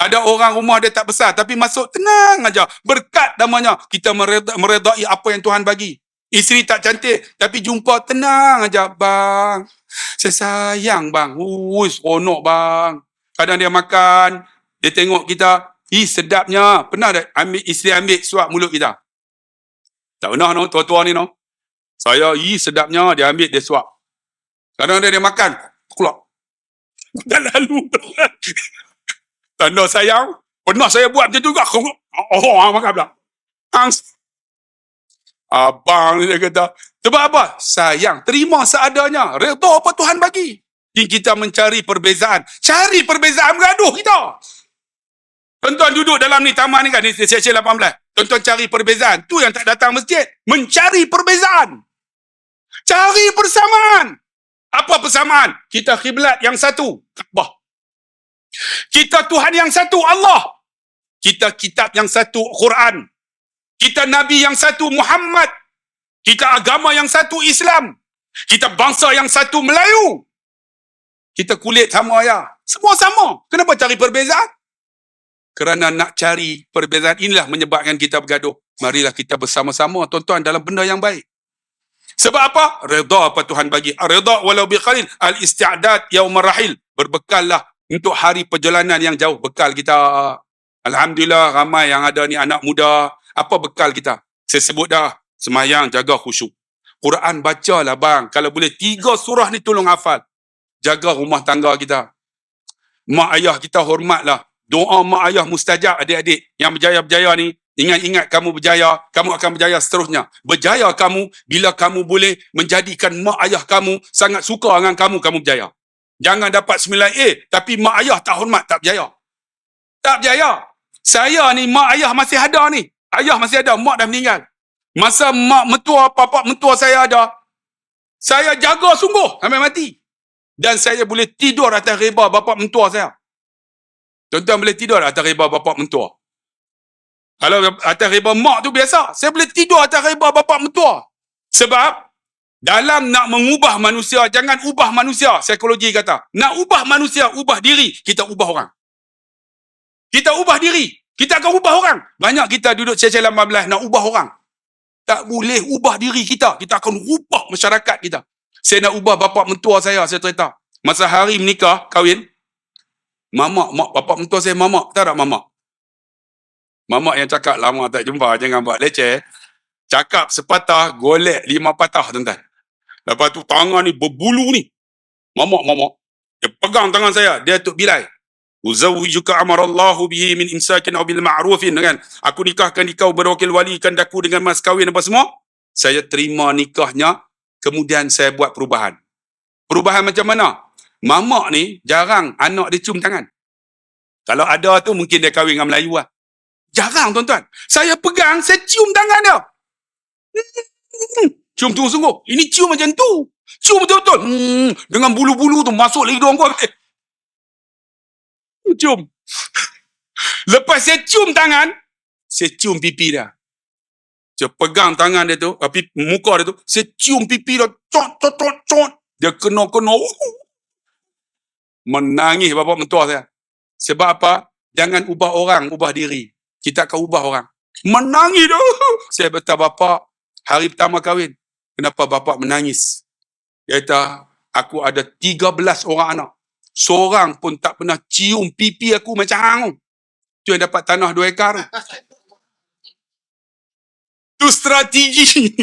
Ada orang rumah dia tak besar, tapi masuk tenang aja. Berkat namanya. Kita meredai apa yang Tuhan bagi. Isteri tak cantik, tapi jumpa tenang aja. Bang, saya sayang bang. Seronok bang. Kadang dia makan, dia tengok kita. Sedapnya. Pernah tak isteri ambil suap mulut kita? Tak pernah no, tua-tua ni no. Saya, sedapnya, dia ambil, dia suap. Kadang dia makan, keluar. Dah lalu. Tanda sayang. Pernah saya buat macam tu juga. Makan pula. Abang ni dia kata. Sebab apa? Sayang. Terima seadanya. Redha apa Tuhan bagi. Kita mencari perbezaan. Cari perbezaan, bergaduh kita. Tuan-tuan duduk dalam ni taman ni kan. Ni sesi 18. Tuan-tuan cari perbezaan. Tu yang tak datang masjid. Mencari perbezaan. Cari persamaan. Apa persamaan? Kita kiblat yang satu. Kaabah. Kita Tuhan yang satu, Allah. Kita kitab yang satu, Quran. Kita Nabi yang satu, Muhammad. Kita agama yang satu, Islam. Kita bangsa yang satu, Melayu. Kita kulit sama ya. Semua sama. Kenapa cari perbezaan? Kerana nak cari perbezaan inilah menyebabkan kita bergaduh. Marilah kita bersama-sama, tuan-tuan, dalam benda yang baik. Sebab apa? Redha apa Tuhan bagi. Redha walau biqalil. Al-isti'dad yaumar rahil. Berbekallah untuk hari perjalanan yang jauh. Bekal kita. Alhamdulillah ramai yang ada ni anak muda. Apa bekal kita? Saya sebut dah. Semayang, jaga khusyuk. Quran bacalah bang. Kalau boleh 3 surah ni tolong hafal. Jaga rumah tangga kita. Mak ayah kita hormatlah. Doa mak ayah mustajab adik-adik. Yang berjaya-berjaya ni. Ingat-ingat kamu berjaya. Kamu akan berjaya seterusnya. Berjaya kamu bila kamu boleh menjadikan mak ayah kamu sangat suka dengan kamu berjaya. Jangan dapat 9A, tapi mak ayah tak hormat, tak berjaya. Tak berjaya. Saya ni, mak ayah masih ada ni. Ayah masih ada, mak dah meninggal. Masa mak mentua, papa mentua saya ada, saya jaga sungguh sampai mati. Dan saya boleh tidur atas reba bapa mentua saya. Tuan-tuan boleh tidur atas reba bapa mentua. Kalau atas reba mak tu biasa, saya boleh tidur atas reba bapa mentua. Sebab dalam nak mengubah manusia, jangan ubah manusia. Psikologi kata, nak ubah manusia, ubah diri. Kita ubah orang. Kita ubah diri. Kita akan ubah orang. Banyak kita duduk cecil 18 nak ubah orang. Tak boleh ubah diri kita. Kita akan ubah masyarakat kita. Saya nak ubah bapa mentua saya cerita. Masa hari menikah, kahwin, Mamak, mak bapak mentua saya mamak. Tahu tak mamak? Mamak yang cakap lama tak jumpa, jangan buat leceh. Cakap sepatah, golek 5 patah, tuan-tuan. Lepas tu tangan ni berbulu ni. Mamak. Dia pegang tangan saya, dia Tok Bilal. Uzawwijuka amarallahu bihi min imsakin aw bil ma'rufin, kan? Aku nikahkan kau berwakil walikan daku dengan mas kahwin apa semua. Saya terima nikahnya, kemudian saya buat perubahan. Perubahan macam mana? Mamak ni jarang anak dia cium tangan. Kalau ada tu mungkin dia kahwin dengan Melayu lah. Jarang, tuan-tuan. Saya pegang, saya cium tangan dia. Cium tu sungguh. Ini cium macam tu. Cium betul-betul. Dengan bulu-bulu tu masuk lagi hidung kau. Cium. Lepas saya cium tangan, saya cium pipi dia. Saya pegang tangan dia tu, muka dia tu, saya cium pipi dia. Cot. Dia kena. Menangis bapak mentua saya. Sebab apa? Jangan ubah orang, ubah diri. Kita akan ubah orang. Menangis dah. Saya berkata, bapak, hari pertama kahwin, kenapa bapak menangis? Dia kata, aku ada 13 orang anak. Seorang pun tak pernah cium pipi aku macam hang. Tu yang dapat tanah 2 ekar. Tu strategi.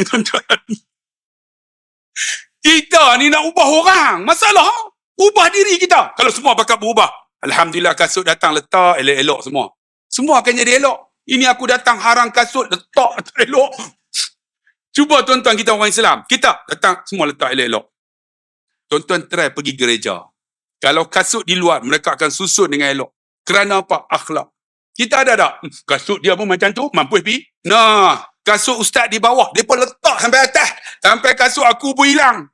Kita ni nak ubah orang. Masalah, ubah diri kita. Kalau semua bakal berubah, alhamdulillah, kasut datang letak elok-elok semua. Semua akan jadi elok. Ini aku datang harang kasut letak elok. Cuba tuan-tuan kita orang Islam. Kita datang semua letak elok-elok. Tuan-tuan try pergi gereja. Kalau kasut di luar, mereka akan susun dengan elok. Kerana apa? Akhlak. Kita ada tak? Kasut dia pun macam tu, mampu pergi. Nah, kasut ustaz di bawah, dia pun letak sampai atas. Sampai kasut aku pun hilang.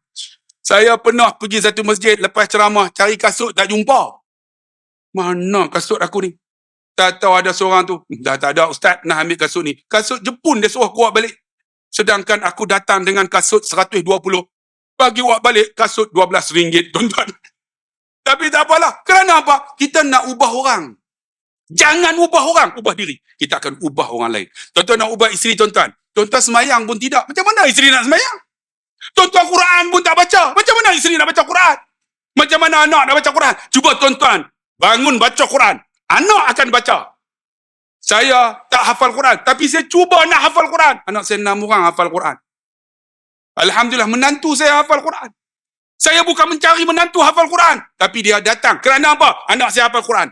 Saya pernah pergi satu masjid, lepas ceramah, cari kasut, tak jumpa. Mana kasut aku ni? Tak tahu ada seorang tu. Dah tak ada ustaz nak ambil kasut ni. Kasut Jepun dia suruh kuat balik. Sedangkan aku datang dengan kasut 120. Bagi kuat balik, kasut RM12, tuan-tuan. Tapi tak apalah. Kerana apa? Kita nak ubah orang. Jangan ubah orang, ubah diri. Kita akan ubah orang lain. Tuan-tuan nak ubah isteri tuan-tuan. Tuan-tuan semayang pun tidak. Macam mana isteri nak semayang? Tuan-tuan Quran pun tak baca. Macam mana isteri nak baca Quran? Macam mana anak nak baca Quran? Cuba tuan-tuan bangun baca Quran. Anak akan baca. Saya tak hafal Quran, tapi saya cuba nak hafal Quran. Anak saya 6 orang hafal Quran. Alhamdulillah, menantu saya hafal Quran. Saya bukan mencari menantu hafal Quran, tapi dia datang. Kerana apa? Anak saya hafal Quran.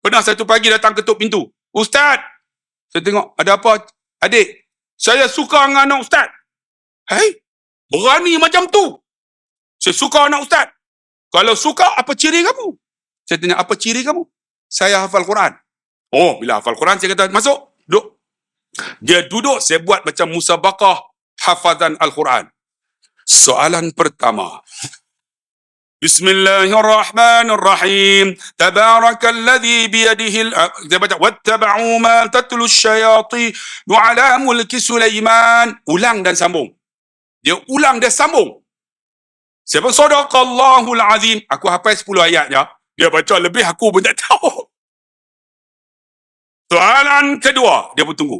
Pernah satu pagi datang ketuk pintu. Ustaz, saya tengok, ada apa? Adik, saya suka dengan anak Ustaz. Hei, berani macam tu. Saya suka anak Ustaz. Kalau suka, apa ciri kamu? Saya tanya, apa ciri kamu? Saya hafal Quran. Oh, bila hafal Quran, saya kata, masuk, duduk. Dia duduk, saya buat macam musabaqah hafazan Al-Quran. Soalan pertama. Bismillahirrahmanirrahim. Tabarakalladzi biyadihi dia baca wattaba'u ma tatlu asyayatin ala mulki Sulaiman. Ulang dan sambung. Dia ulang dan sambung. Siapa sadaqallahul azim. Aku hafal 10 ayatnya. Dia baca lebih, aku pun tak tahu. Soalan kedua, dia pun tunggu.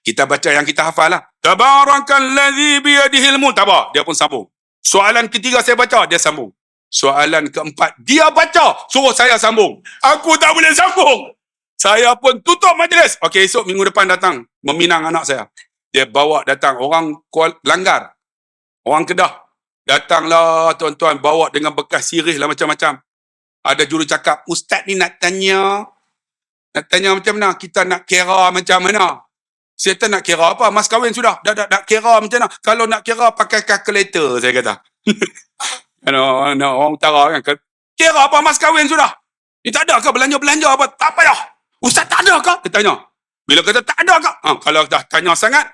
Kita baca yang kita hafal lah. Tabarakalladzi biyadihil mulk. Dia pun sambung. Soalan ketiga saya baca, dia sambung. Soalan keempat, dia baca, suruh saya sambung. Aku tak boleh sambung. Saya pun tutup majlis. Okey, esok minggu depan datang, meminang anak saya. Dia bawa datang, orang Langgar, orang Kedah. Datanglah tuan-tuan, bawa dengan bekas sirih lah macam-macam. Ada juru cakap, ustaz ni nak tanya macam mana? Kita nak kira macam mana? Saya tak nak kira apa? Mas kahwin sudah. Dah kira macam mana? Kalau nak kira, pakai kalkulator, saya kata. Orang utara kan. Kira apa mas kahwin sudah? Ni tak ada ke belanja-belanja apa? Tak payah. Ustaz tak ada ke? Dia tanya. Bila kata tak ada ke? Kalau dah tanya sangat,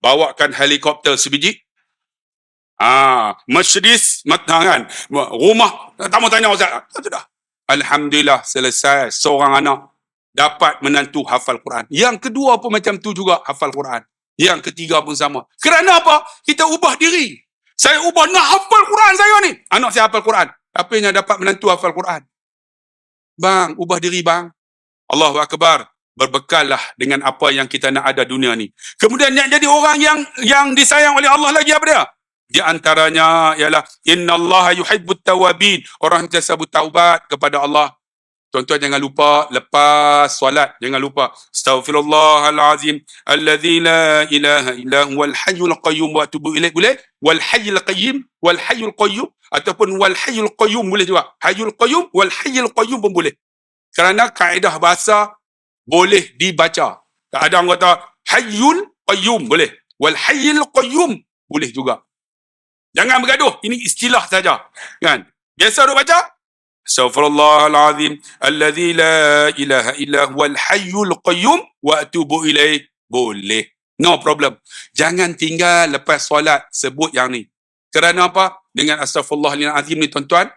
bawakan helikopter sebiji. Mercedes, kan? Rumah, tak mau tanya Ustaz. Sudah. Alhamdulillah, selesai. Seorang anak dapat menantu hafal Quran. Yang kedua pun macam tu juga, hafal Quran. Yang ketiga pun sama. Kerana apa? Kita ubah diri. Saya ubah, nak hafal Quran saya ni. Anak saya hafal Quran. Tapi yang dapat menantu hafal Quran. Bang, ubah diri bang. Allahu Akbar. Berbekallah dengan apa yang kita nak ada dunia ni. Kemudian yang jadi orang yang disayang oleh Allah lagi apa dia? Di antaranya ialah innallaha yuhibbut tawabin. Orang yang selalu taubat kepada Allah. Tuan-tuan jangan lupa lepas solat, jangan lupa astaghfirullahalazim allazi la ilaha illa huwal hayyul qayyum wa atubu ilaih, boleh? Wal hayyul qayyim, wal hayyul qayyum, ataupun wal hayyul qayyum boleh juga. Hayyul qayyum, wal hayyul qayyum pun boleh. Kerana kaedah bahasa boleh dibaca. Ada orang kata hayyul qayyum boleh, wal hayyul qayyum boleh juga. Jangan bergaduh, ini istilah saja, kan? Biasa duk baca astaghfirullahalazim allazi la ilaha illa huwal hayyul qayyum wa atubu ilaih, boleh, no problem. Jangan tinggal lepas solat sebut yang ni. Kerana apa? Dengan astaghfirullahalazim ni tuan-tuan,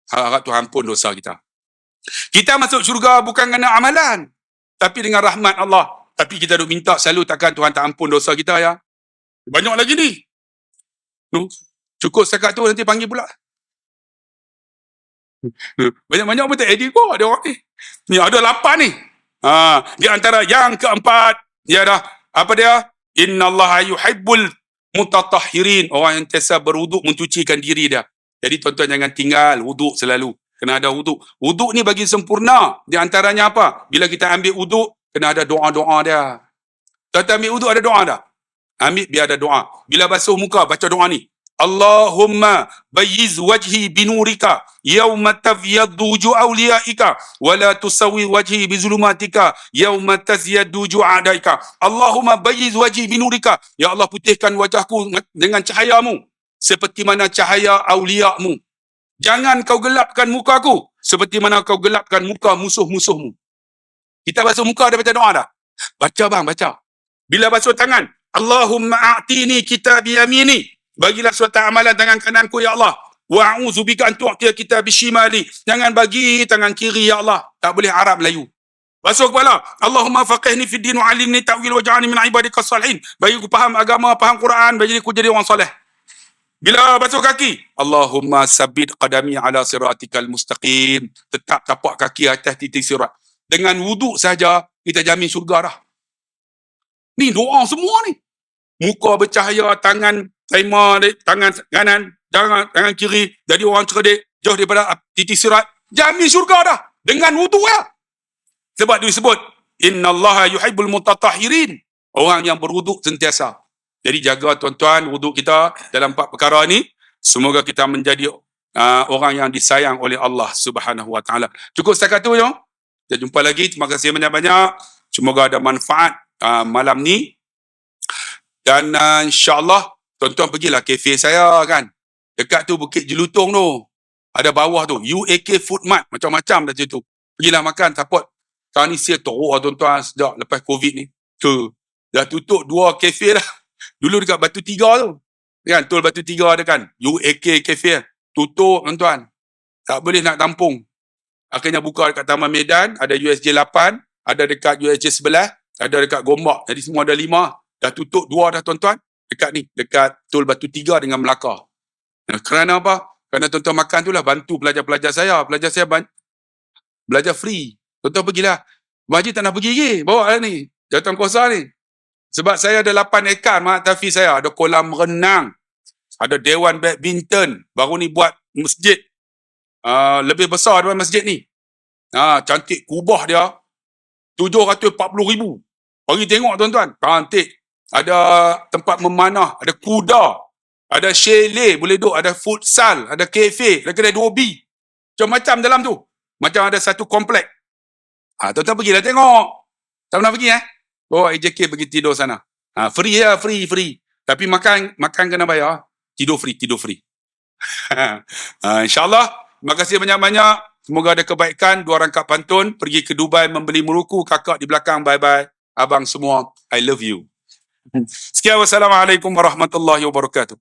harap Tuhan ampun dosa kita. Kita masuk syurga bukan kerana amalan, tapi dengan rahmat Allah. Tapi kita duk minta selalu, takkan Tuhan tak ampun dosa kita ya? Banyak lagi ni. Cukup setakat tu, nanti panggil pula. Banyak-banyak pun tak edit kok ada orang ni. Ni ada 8 ni. Di antara yang keempat, dia dah apa dia? Innallaha yuhibbul mutatahhirin. Orang yang sentiasa berwuduk, mencucikan diri dia. Jadi tuan-tuan jangan tinggal wuduk selalu. Kena ada wuduk. Wuduk ni bagi sempurna. Di antaranya apa? Bila kita ambil wuduk, kena ada doa-doa dia. Tuan-tuan ambil wuduk ada doa dah? Ambil biar ada doa. Bila basuh muka, baca doa ni. Allahumma bayyiz wajhi binurika yawma tabyaddu wujuh awliyaika wa la tusawwi wajhi bizulumatika yawma tazyaddu wujuh a'daika. Allahumma bayyiz wajhi binurika, ya Allah putihkan wajahku dengan cahayamu seperti mana cahaya auliamu. Jangan kau gelapkan mukaku seperti mana kau gelapkan muka musuh-musuhmu. Kita basuh muka ada baca doa dah? Baca bang, baca. Bila basuh tangan, Allahumma a'tini kitabi yamini, bagilah suatu amalan tangan kananku ya Allah. Wa a'udzubika an tu'tiya kitabi shimali, jangan bagi tangan kiri ya Allah. Tak boleh Arab Melayu. Basuh kepala, Allahumma faqihni fid din wa 'allimni ta'wil waj'alni min ibadika salihin, bagi aku faham agama, faham Quran, bagi aku jadi orang soleh. Bila basuh kaki, Allahumma sabbit qadami ala siratikal mustaqim, tetap tapak kaki atas titik sirat. Dengan wuduk saja kita jamin syurga dah. Ni doa semua ni. Muka bercahaya, tangan terima, tangan kanan, tangan kiri, jadi orang cerdik, jauh daripada titik sirat, jamin syurga dah. Dengan wuduk ya. Sebab dia sebut, innallaha yuhibbul mutatahhirin, orang yang berwuduk sentiasa. Jadi jaga tuan-tuan wuduk kita dalam 4 perkara ni. Semoga kita menjadi orang yang disayang oleh Allah Subhanahu Wa Taala. Cukup setakat tu, jom. Kita jumpa lagi. Terima kasih banyak-banyak. Semoga ada manfaat malam ni. Dan insyaAllah tuan-tuan pergilah kafe saya kan. Dekat tu Bukit Jelutong tu. Ada bawah tu UAK Food Mart, macam-macam dah situ. Pergilah makan, support. Sekarang ni sale teruk tuan-tuan sejak lepas Covid ni. Tu dah tutup 2 kafe dah. Dulu dekat Batu Tiga tu. Kan, Tol Batu Tiga ada kan. UAK Cafe. Tutup tuan-tuan. Tak boleh nak tampung. Akhirnya buka dekat Taman Medan. Ada USJ 8. Ada dekat USJ 11. Ada dekat Gombak. Jadi semua ada 5. Dah tutup 2 dah tuan-tuan. Dekat ni. Dekat Tol Batu Tiga dengan Melaka. Kerana apa? Kerana tuan-tuan makan tu lah bantu pelajar-pelajar saya. Pelajar saya belajar free. Tuan-tuan pergilah. Haji tak nak pergi lagi. Bawa lah ni. Jawatan kuasa ni. Sebab saya ada 8 ekar mak tafi saya. Ada kolam renang. Ada dewan badminton. Baru ni buat masjid. Lebih besar daripada masjid ni. Cantik kubah dia. 740,000. Pergi tengok tuan-tuan. Cantik. Ada tempat memanah. Ada kuda. Ada chalet. Boleh duduk. Ada futsal. Ada kafe. Ada kedai 2B. Macam-macam dalam tu. Macam ada satu komplek. Tuan-tuan pergilah tengok. Tak pernah pergi bawa AJK pergi tidur sana. Free ya, free. Tapi makan kena bayar. Tidur free. InsyaAllah. Terima kasih banyak-banyak. Semoga ada kebaikan. 2 rangkap pantun. Pergi ke Dubai membeli meruku. Kakak di belakang. Bye-bye. Abang semua. I love you. Sekian. Wassalamualaikum warahmatullahi wabarakatuh.